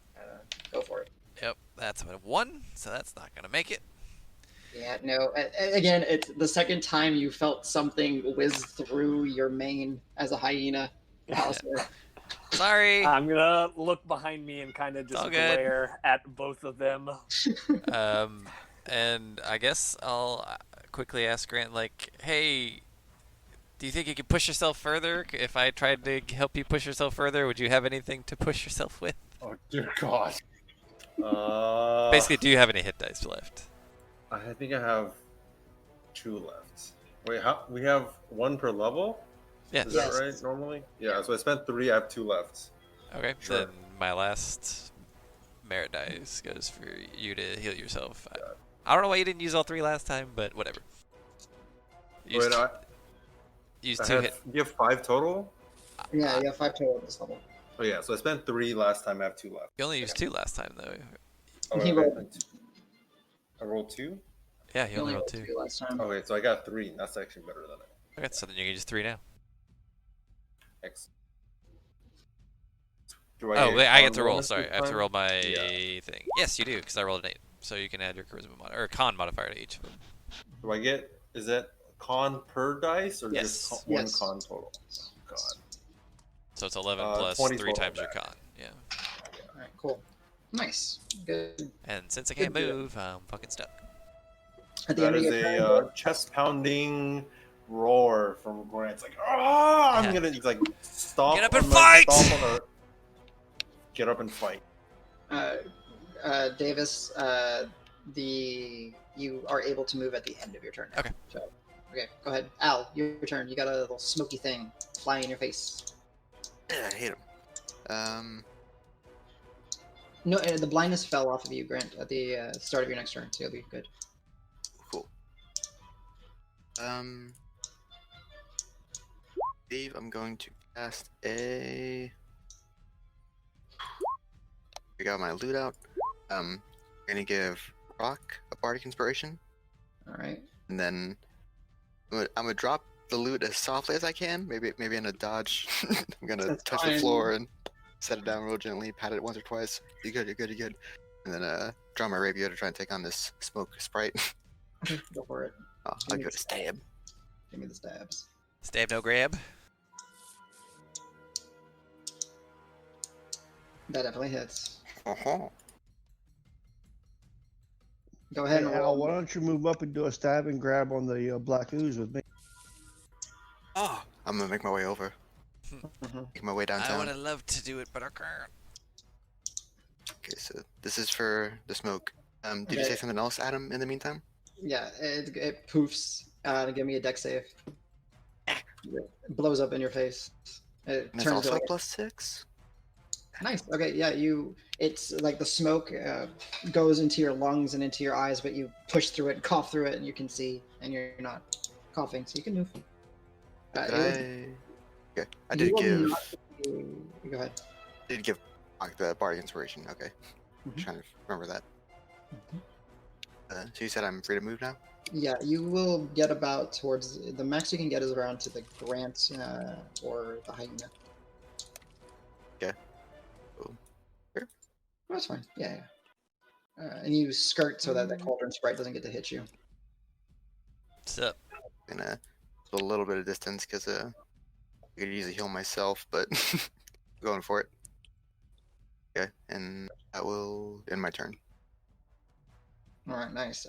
Go for it. Yep, that's a 1, so that's not gonna make it. Yeah, no. Again, it's the second time you felt something whiz through your mane as a hyena. Calisor. Sorry. I'm gonna look behind me and kind of just all good. glare at both of them. And I guess I'll quickly ask Grant, like, hey, do you think you could push yourself further? If I tried to help you push yourself further, would you have anything to push yourself with? Oh dear God. Basically, do you have any hit dice left? I think I have 2 left. Wait, how? We have 1 per level? Yes. Is that right, normally? Yeah, so I spent 3, I have 2 left. Okay, Sure. then my last merit dice goes for you to heal yourself. I don't know why you didn't use all 3 last time, but whatever. Use I 2 have, hit. you have 5 total? Yeah, you have 5 total at this level. Oh yeah, so I spent 3 last time, I have 2 left. You only used 2 last time, though. Oh, He okay. rolled- I rolled 2? Yeah, you You only only rolled rolled 2. 2 last time. Okay, so I got 3. That's actually better than it. Okay, so then you can use 3 now. X. Oh, wait, I get to roll. bonus Sorry, this I have to time? roll my Yeah. thing. Yes, you do, because I rolled an 8. So you can add your charisma or con modifier to each of them. Do I get? Is that con per dice or Yes. just Yes. 1 con total? Oh, God. So it's 11 plus 20 3 total times your back. con. Yeah. All right, cool. Nice. Good. And since I can't Good deal. move, I'm fucking stuck. At the That end of is your a turn, chest pounding roar from Grant. It's like, ah! I'm gonna like stomp. Get up and I'm gonna fight! stomp on her. Get up and fight. Davis, you are able to move at the end of your turn now. Okay. So, okay, go ahead. Al, your turn. You got a little smoky thing flying in your face. Yeah, I hate him. No, the blindness fell off of you, Grant, at the start of your next turn, so you'll be good. Cool. Steve, I'm going to cast a. I got my loot out. I'm gonna give Roque a bardic inspiration, All right. and then I'm gonna drop the loot as softly as I can. Maybe in a dodge. I'm gonna That's touch fine. the floor and set it down real gently, pat it once or twice. You're good, you're good, you're good. And then draw my rapier to try and take on this smoke sprite. Okay, go for it. I'll give it a stab. Give me the stabs. Stab, no grab. That definitely hits. Uh-huh. Go ahead Hey, and Al, roll. why don't you move up and do a stab and grab on the black ooze with me? Oh, I'm gonna make my way over. Mhm. Make my way I downtown. would have loved to do it, but I can't. Okay, so this is for the smoke. Did you Okay. say something else, Adam, in the meantime? Yeah, it poofs. Give me a deck save. It blows up in your face. It And it's turns also like a +6? nice. Okay, yeah, it's like the smoke goes into your lungs and into your eyes, but you push through it, cough through it, and you can see, and you're not coughing, so you can move. Okay, I you did will give not be- Go ahead. Roque the bardic inspiration. Okay, Mhm. trying to remember that. So you said I'm free to move now? Yeah, you will get about towards the max you can get is around to the Grant or the hyena. Okay. Cool. Sure. That's fine. Yeah. And you skirt so that the Cauldron Sprite doesn't get to hit you. What's up? Gonna a little bit of distance because I could easily heal myself, but going for it. Okay, and that will end my turn. All right, nice.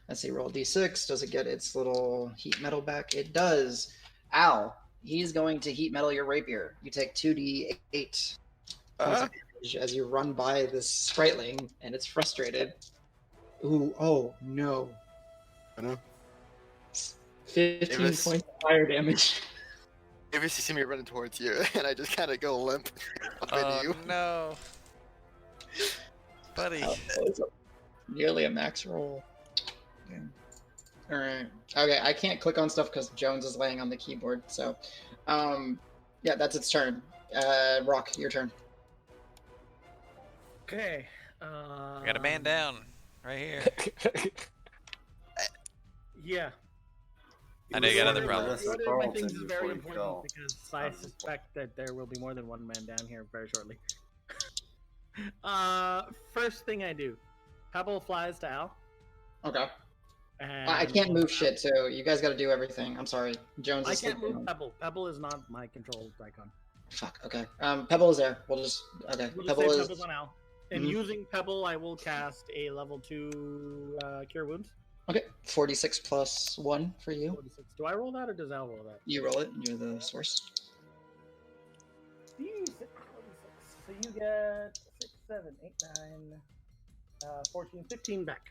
Let's see. Roll d6. Does it get its little heat metal back? It does. Al, he's going to heat metal your rapier. You take 2d8 points of damage as you run by this spriteling, and it's frustrated. Ooh, oh no. I know. 15 was- points of fire damage. If you see me running towards you, and I just kind of go limp behind Oh you. no, buddy. That was nearly a max roll. All right. Okay, I can't click on stuff because Jones is laying on the keyboard. So, yeah, that's its turn. Roque, your turn. Okay. I got a man down right here. Yeah. I know you got other He was problems. running The order of my Carlton things is before very he important fell. because I suspect that there will be more than one man down here very shortly. First thing I do, Pebble flies to Al. Okay. And I can't move shit, so you guys got to do everything. I'm sorry. Jones I is can't sleeping. move Pebble. Pebble is not my control icon. Fuck. Okay. Pebble is there. We'll just. Okay. We'll just Pebble say is. Pebble's on Al. And Mhm. using Pebble, I will cast a level 2 Cure Wounds. Okay. 46 plus 1 for you. 46. Do I roll that or does Al roll that? You roll it. You're the source. 46. So you get 6, 7, 8, 9, 14, 15 back.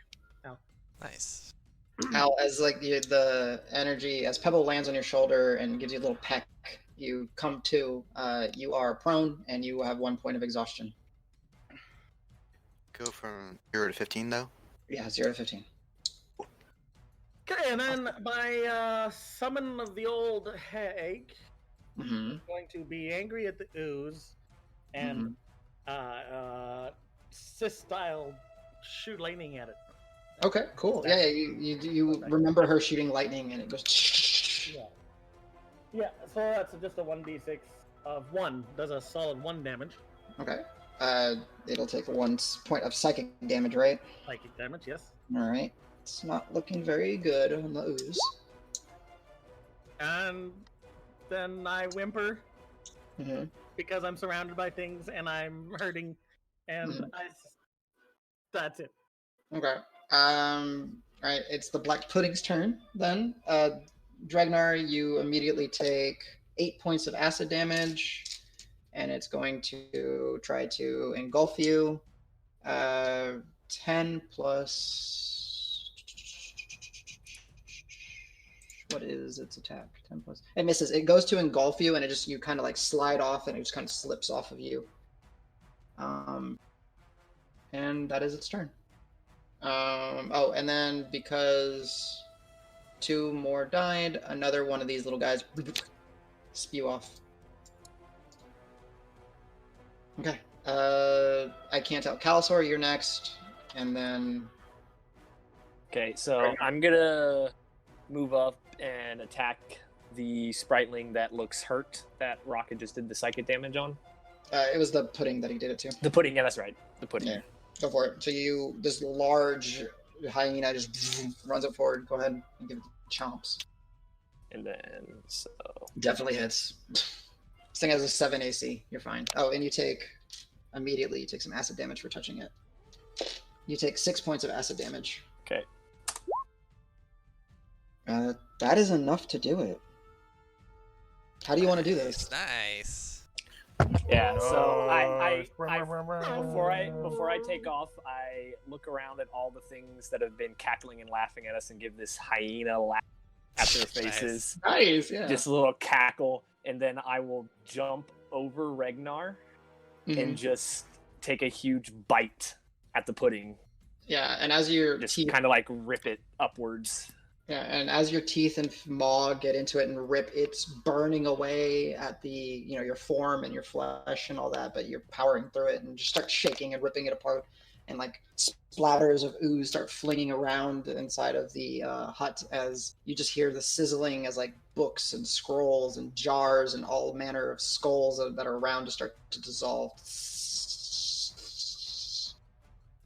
Al. Nice. Al, as like the energy, as Pebble lands on your shoulder and gives you a little peck, you come to. You are prone and you have 1 point of exhaustion. Go from 0 to 15 though. Yeah, 0 to 15. Okay, and then my summon of the old hag Mm-hmm. is going to be angry at the ooze and Sis-style shoot lightning at it. Okay, cool. Yeah, you remember her shooting lightning and it goes. Yeah. Yeah, so that's just a 1d6 of 1. Does a solid 1 damage. Okay. It'll take 1 point of psychic damage, right? Psychic damage, yes. All right. It's not looking very good on the ooze. And then I whimper Mm-hmm. because I'm surrounded by things and I'm hurting, and Mhm. that's it. Okay. Right. It's the Black Pudding's turn then. Dregnar, you immediately take 8 points of acid damage, and it's going to try to engulf you. 10 plus. What is its attack? 10 plus. It misses. It goes to engulf you, and it just you kind of like slide off, and it just kind of slips off of you. And that is its turn. Oh, and then because 2 more died, another one of these little guys spew off. Okay. I can't tell. Calisor, you're next, and then Okay, so I'm gonna move up and attack the spriteling that looks hurt that Roque just did the psychic damage on. it was the pudding that he did it to. The pudding, yeah, that's right. The pudding. Yeah. Go for it. So this large hyena just runs up forward. Go ahead and give it chomps. And then, so. Definitely hits. This thing has a 7 AC. You're fine. Oh, and you take some acid damage for touching it. You take 6 points of acid damage. Okay. That is enough to do it. How do you want to do this? Nice. Yeah, so I Nice. before I take off, I look around at all the things that have been cackling and laughing at us and give this hyena laugh at their faces. Nice, yeah. Just a little cackle, and then I will jump over Dregnar and just take a huge bite at the pudding. Yeah, and as your Just teeth, kind of like rip it upwards. yeah, and as your teeth and maw get into it and rip, it's burning away at the your form and your flesh and all that. But you're powering through it and just start shaking and ripping it apart, and like splatters of ooze start flinging around inside of the hut as you just hear the sizzling as like books and scrolls and jars and all manner of skulls that are around to start to dissolve.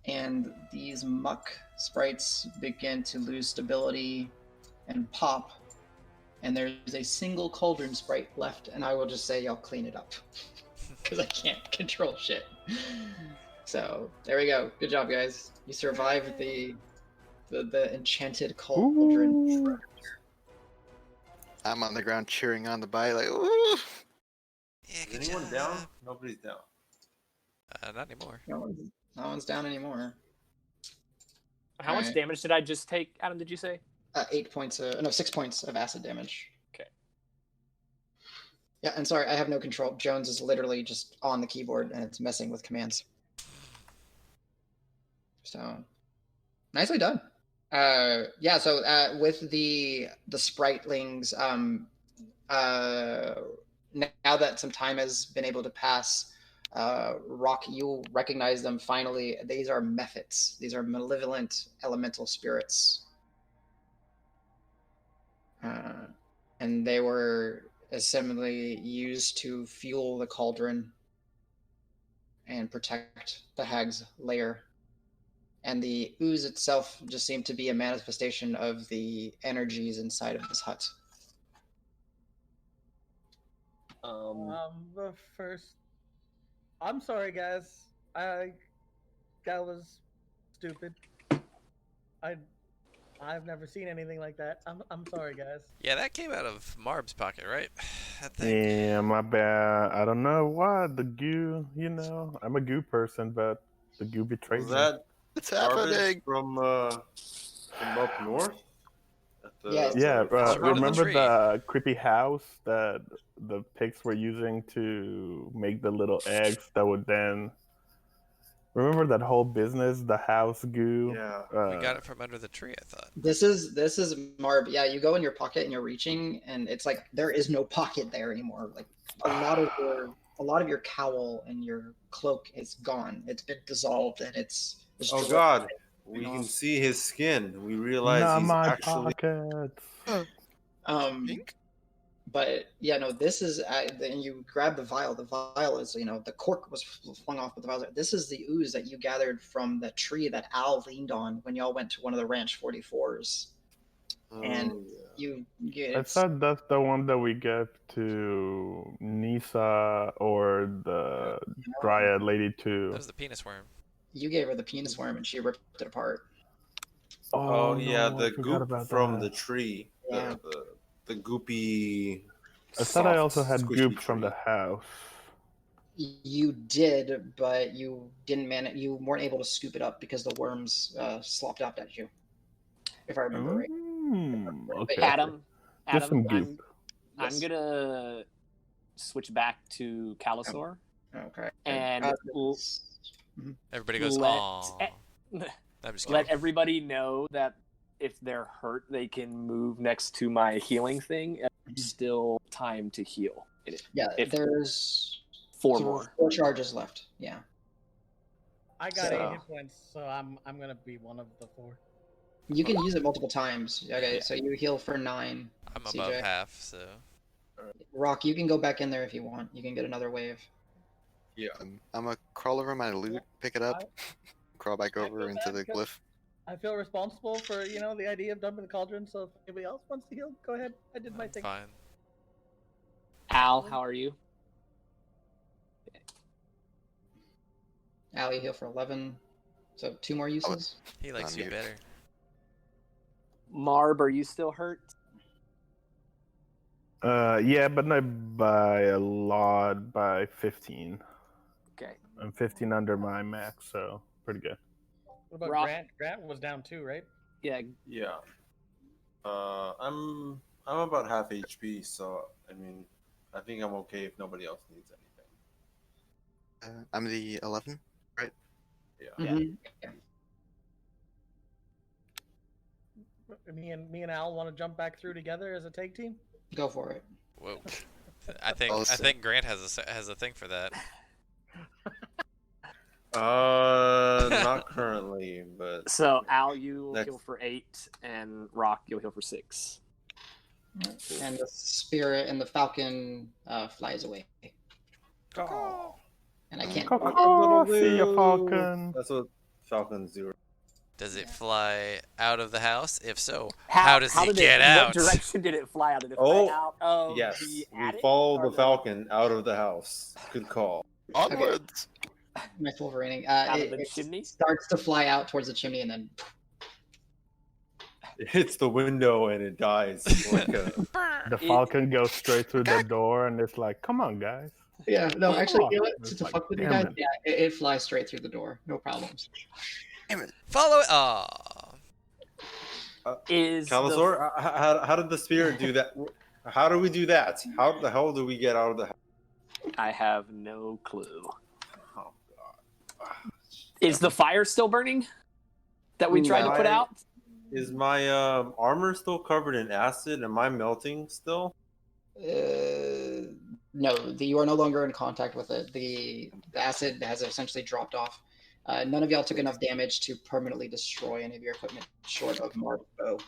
And these muck sprites begin to lose stability and pop. And there's a single Cauldron Sprite left, and I will just say y'all clean it up. Because I can't control shit. So, there we go. Good job, guys. You survived the enchanted Cauldron. I'm on the ground cheering on the bite like, ooh. Yeah, Is good anyone job. down? Nobody's down. Not anymore. No one's down anymore. How much Alright. damage did I just take? Adam, did you say? 6 points of acid damage. Okay. Yeah, and sorry, I have no control. Jones is literally just on the keyboard and it's messing with commands. So, nicely done. Yeah. So with the Spritelings, now that some time has been able to pass, Roque, you recognize them finally. These are mephits. These are malevolent elemental spirits. And they were assembly used to fuel the cauldron and protect the hag's lair. And the ooze itself just seemed to be a manifestation of the energies inside of this hut. The first. I'm sorry, guys. That was stupid. I've never seen anything like that. I'm sorry, guys. Yeah, that came out of Marb's pocket, right? That thing. Yeah, my bad. I don't know why the goo. I'm a goo person, but the goo betrayed Was me. that It's garbage happening. from up north? Yeah, Yeah, around the remember tree. the creepy house that the pigs were using to make the little eggs that would then... Remember that whole business, the house goo? Yeah. We got it from under the tree, I thought. This is Marb. Yeah, you go in your pocket and you're reaching, and it's like there is no pocket there anymore. Like a lot of your cowl and your cloak is gone. It's been dissolved, and it's Oh dripping God, we off. can see his skin. We realize Not he's my actually. pockets. Pink? But yeah, no, this is and you grab the vial. The vial is, the cork was flung off, but the vial. This is the ooze that you gathered from the tree that Al leaned on when y'all went to one of the Ranch 44s. And I thought that's the one that we gave to Nisa or the Dryad Lady too. That was the penis worm. You gave her the penis worm, and she ripped it apart. Oh yeah, no, the I forgot goop about from that. the tree. Yeah. The goopy. I thought I also had squishy goop from tree. the house. You did, but you didn't manage. You weren't able to scoop it up because the worms slopped out at you. If I remember right. Okay. Adam, Just some I'm goop. gonna switch back to Calisor Okay. and Everybody goes, Let- "Aw." I'm just kidding. let everybody know that if they're hurt, they can move next to my healing thing. And there's still time to heal. Yeah, If- there's 4 more. 4 charges left. Yeah. I got So- 8 hit points, so I'm gonna be one of the 4. You can use it multiple times. Okay, so you heal for 9. I'm CJ. above half, so Roque, you can go back in there if you want. You can get another wave. Yeah. I'm gonna crawl over my loot, pick it up, crawl back I over feel into bad the because- glyph. I feel responsible for the idea of dumping the cauldron. So if anybody else wants to heal, go ahead. I did my I'm thing. fine. Al, how are you? Al, you heal for 11. So 2 more uses. He likes On you mute. better. Marb, are you still hurt? Yeah, but not by a lot, by 15. Okay. I'm 15 under my max, so pretty good. What about Rock. Grant? Grant was down too, right? Yeah. Yeah. I'm about half HP, so I mean, I think I'm okay if nobody else needs anything. I'm the 11. Yeah. Mhm. Me and Al want to jump back through together as a tag team. Go for it. Whoa. I think Grant has a thing for that. Not currently, but So Al, you Next. heal for 8, and Rock, you'll heal for 6. And the spirit and the falcon flies away. And I can't. See ya, Falcon. That's what falcons do. Does it fly out of the house? If so, how does he get out? What direction did it fly out? Did it Oh, fly out of Yes, the we attic? follow or the falcon out of the house. Good call. Onwards. Nice Wolverining. Out of the It chimney? starts to fly out towards the chimney and then. It hits the window and it dies. Like a, The Falcon goes straight through the door, and it's like, come on, guys. Yeah, no, actually, you know what? It's To like, fuck with you damn guys, it. yeah, it flies straight through the door. No problems. Follow it. Aw. Is Calisor, how did the spirit do that? How do we do that? How the hell do we get out of the? I have no clue. Oh God! Is the fire still burning that we tried to put out? Is my armor still covered in acid? Am I melting still? No, you are no longer in contact with it. The acid has essentially dropped off. None of y'all took enough damage to permanently destroy any of your equipment, short of Marb bow.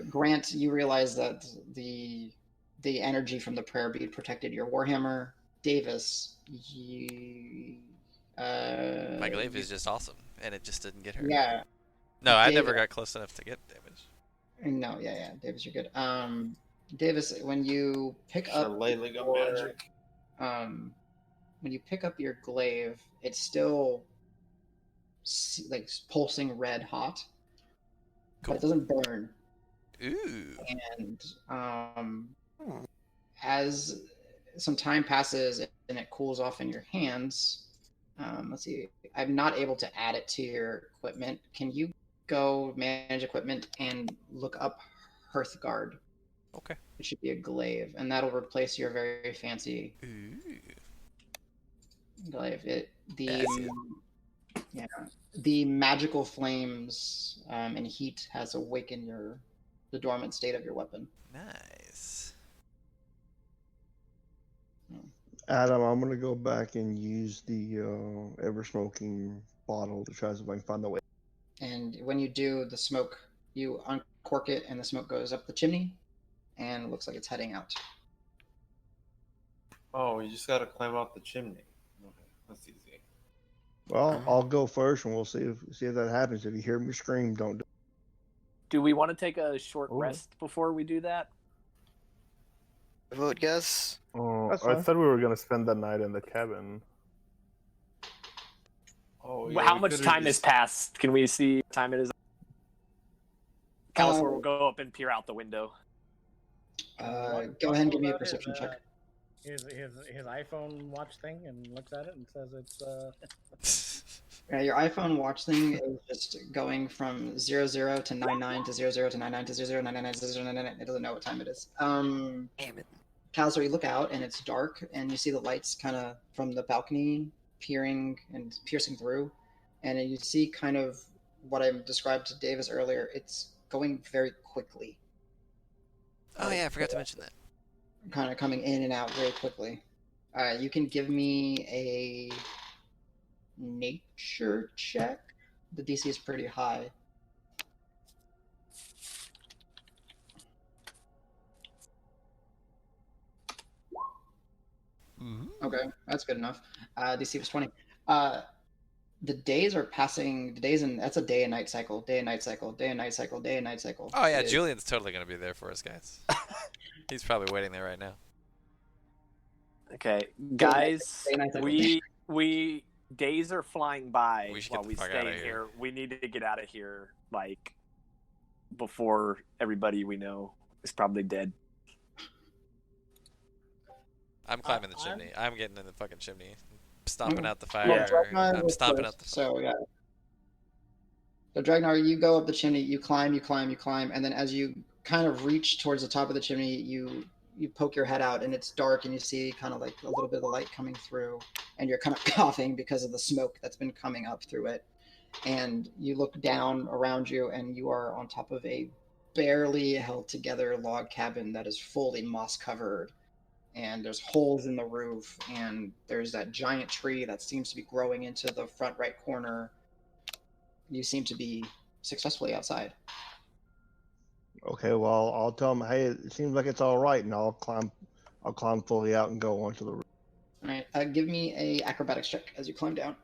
Grant, you realize that the energy from the prayer bead protected your warhammer. Davis, My glaive is just awesome, and it just didn't get hurt. Yeah. No, I never got close enough to get damage. No, yeah, Davis, you're good. Davis, when you pick up when you pick up your glaive, it's still like pulsing red hot, cool. But it doesn't burn. Ooh. And as some time passes and it cools off in your hands, let's see. I'm not able to add it to your equipment. Can you go manage equipment and look up Hearthguard? Okay. It should be a glaive, and that'll replace your very fancy glaive. The magical flames and heat has awakened the dormant state of your weapon. Nice. Adam, I'm gonna go back and use the ever smoking bottle to try to see if I can find the way. And when you do, the smoke, you uncork it, and the smoke goes up the chimney, and it looks like it's heading out. Oh, you just gotta climb out the chimney. Okay, that's easy. Well, I'll go first, and we'll see if that happens. If you hear me scream, don't do it. Do we want to take a short rest before we do that? Vote yes. Oh, That's I fine. said we were gonna spend the night in the cabin. Oh, How much time has passed? Can we see what time it is? Calisor will go up and peer out the window. Go ahead and give me a perception check. His iPhone watch thing and looks at it and says it's Yeah, your iPhone watch thing is just going from 00 to 99 to 00 to 99 to 00 99 to 099. It doesn't know what time it is. Damn it. Calisor, you look out and it's dark, and you see the lights kind of from the balcony peering and piercing through, and you see kind of what I described to Davis earlier. It's going very quickly. Oh yeah, I forgot to mention that. Kind of coming in and out very quickly. You can give me a nature check. The DC is pretty high. Okay, that's good enough. DC was 20. The days are passing. The days and that's a day and night cycle. Day and night cycle. Day and night cycle. Day and night cycle. Oh yeah, Julian's totally gonna be there for us, guys. He's probably waiting there right now. Okay, guys, we days are flying by while we stay here. We need to get out of here, like, before everybody we know is probably dead. I'm climbing the chimney. I'm getting in the fucking chimney. Stomping out the fire. Yeah. I'm stomping out the fire. So, yeah. So, Dregnar, you go up the chimney, you climb, and then as you kind of reach towards the top of the chimney, you poke your head out, and it's dark, and you see kind of like a little bit of the light coming through, and you're kind of coughing because of the smoke that's been coming up through it. And you look down around you, and you are on top of a barely held together log cabin that is fully moss covered. And there's holes in the roof, and there's that giant tree that seems to be growing into the front right corner. You seem to be successfully outside. Okay, well, I'll tell them, hey, it seems like it's all right, and I'll climb fully out and go onto the roof. All right, give me a acrobatics check as you climb down.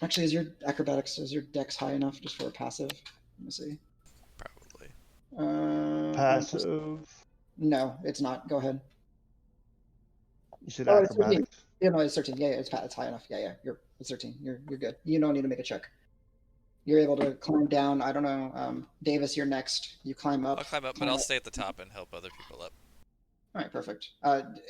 Actually, is your dex high enough just for a passive? Let me see. Probably. Passive? No, it's not. Go ahead. You said acrobatics. Yeah, no, it's 13. Yeah, it's high enough. Yeah, it's 13. You're good. You don't need to make a check. You're able to climb down. I don't know. Davis, you're next. You climb up. I'll climb up, but I'll stay at the top and help other people up. All right, perfect.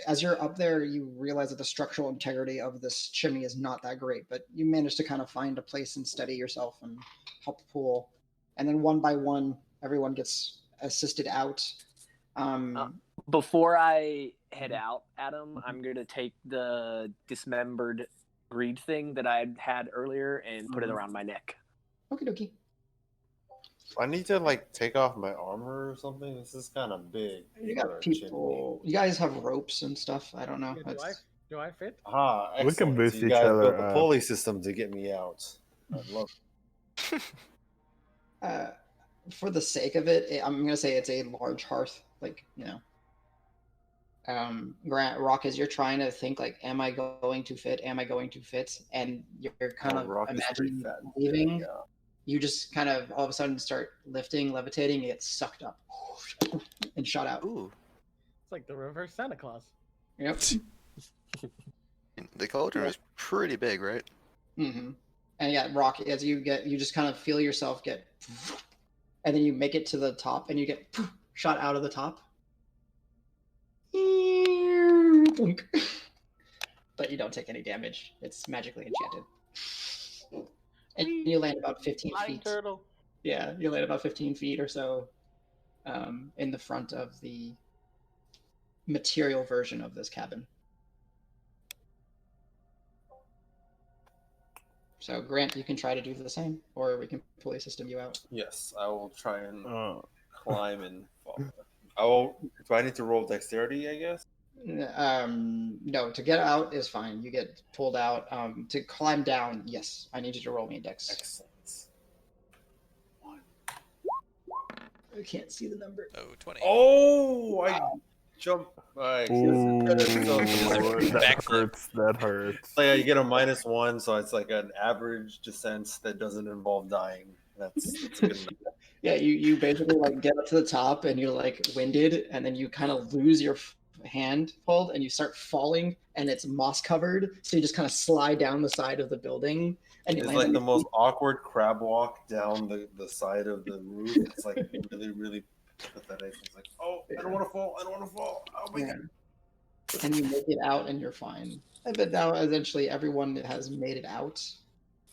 As you're up there, you realize that the structural integrity of this chimney is not that great, but you manage to kind of find a place and steady yourself and help pull. and then one by one, everyone gets assisted out. Before I head out, Adam, I'm going to take the dismembered greed thing that I had earlier and put it around my neck. Okie dokie. I need to like take off my armor or something. This is kind of big. You got people. You guys have ropes and stuff. I don't know. Yeah, do I fit? Ah, We can excellent. boost So you each guys other built a up. pulley system to get me out. I love it. For the sake of it, I'm gonna say it's a large hearth. Like, Grant, Roque, as you're trying to think, like, am I going to fit? Am I going to fit? And you're kind of Roque is pretty imagining fat. leaving. Yeah. You just kind of all of a sudden start lifting, levitating, and get sucked up and shot out. Ooh. It's like the reverse Santa Claus. Yep. The cauldron is pretty big, right? Mm-hmm. And yeah, Roque, as you just kind of feel yourself get, and then you make it to the top, and you get shot out of the top. But you don't take any damage. It's magically enchanted. And you land about 15 feet. Turtle. Yeah, you land about 15 feet or so in the front of the material version of this cabin. So, Grant, you can try to do the same, or we can pulley system you out. Yes, I will try and climb and fall. Do I need to roll dexterity, I guess? No, to get out is fine. You get pulled out. To climb down, yes. I need you to roll me a dex. Excellent. I can't see the number. 20. Oh, I jumped. Ooh, that Backflip. hurts. That hurts. So yeah, you get a -1, so it's like an average descent that doesn't involve dying. That's a good enough. Yeah, you basically like get up to the top and you're like winded, and then you kind of lose your hand hold and you start falling, and it's moss covered, so you just kind of slide down the side of the building. And you It's land like on the your most feet. awkward crab walk down the side of the roof. It's like really, really pathetic. It's like, oh, I don't want to fall. I don't want to fall. Oh my God. And you make it out and you're fine. But now eventually everyone has made it out,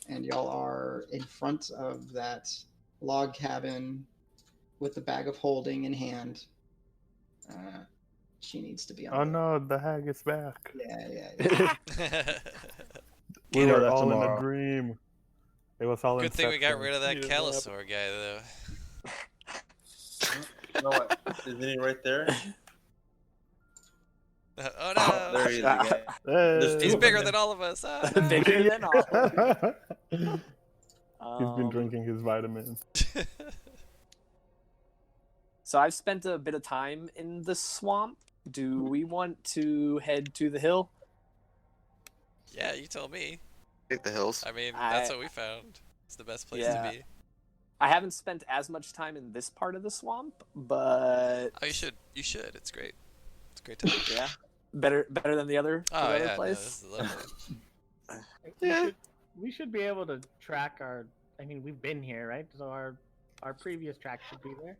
and y'all are in front of that log cabin with the bag of holding in hand. She needs to be on. Oh no, the hag is back. Yeah. We Get her were that all in a tomorrow. dream. It was all Good thing we got Inception. rid of that Calisor guy, though. You know what? Isn't he right there? Oh no! There he is again. Hey. He's bigger than all of us. Oh, no. Bigger than all. He's been drinking his vitamins. So I've spent a bit of time in the swamp. Do we want to head to the hill? Yeah, you told me. Take the hills. I mean, that's what we found. It's the best place Yeah. to be. I haven't spent as much time in this part of the swamp, but Oh, you should. You should. It's great. It's a great time. yeah, better than the other, Oh the other yeah, no, place. this is lovely. Yeah. We should be able to track our. I mean, we've been here, right? So our previous track should be there.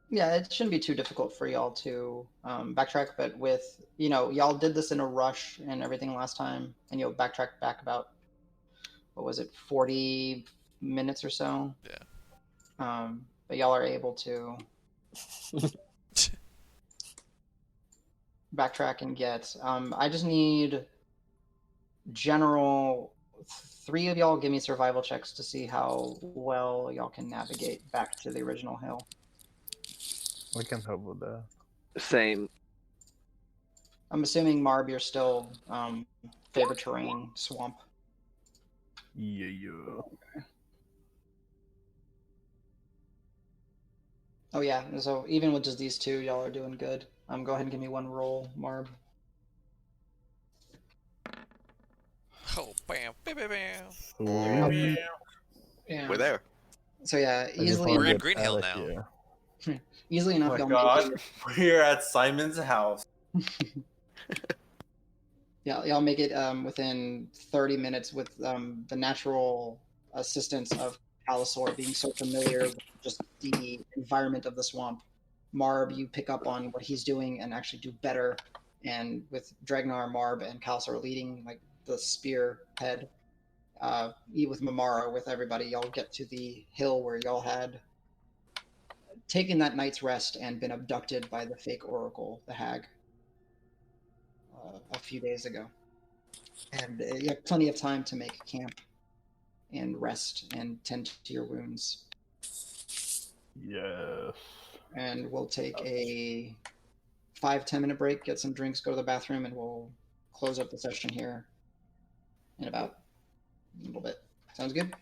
Yeah, it shouldn't be too difficult for y'all to backtrack, but with, y'all did this in a rush and everything last time, and you'll backtrack back about, 40 minutes or so? Yeah. But y'all are able to backtrack and get, I just need general, 3 of y'all give me survival checks to see how well y'all can navigate back to the original hill. We can help with that. Same. I'm assuming, Marb, you're still favorite terrain, swamp. Yeah. Oh yeah, so even with just these 2, y'all are doing good. Go ahead and give me one roll, Marb. Oh, bam, bam, bam, bam. Sweet. Yeah. We're there. So yeah, I just easily wanna We're in get Green Hill out of now. here. easily Oh enough my y'all God. make We're at Simon's house. y'all make it within 30 minutes with the natural assistance of Calisor being so familiar with just the environment of the swamp. Marb, you pick up on what he's doing and actually do better. And with Dregnar, Marb, and Calisor leading like the spear head, with Mamara, with everybody, y'all get to the hill where y'all had taken that night's rest and been abducted by the fake oracle, the hag, a few days ago. And you have plenty of time to make camp and rest and tend to your wounds. Yes. And we'll take a 5-10 minute break, get some drinks, go to the bathroom, and we'll close up the session here in about a little bit. Sounds good?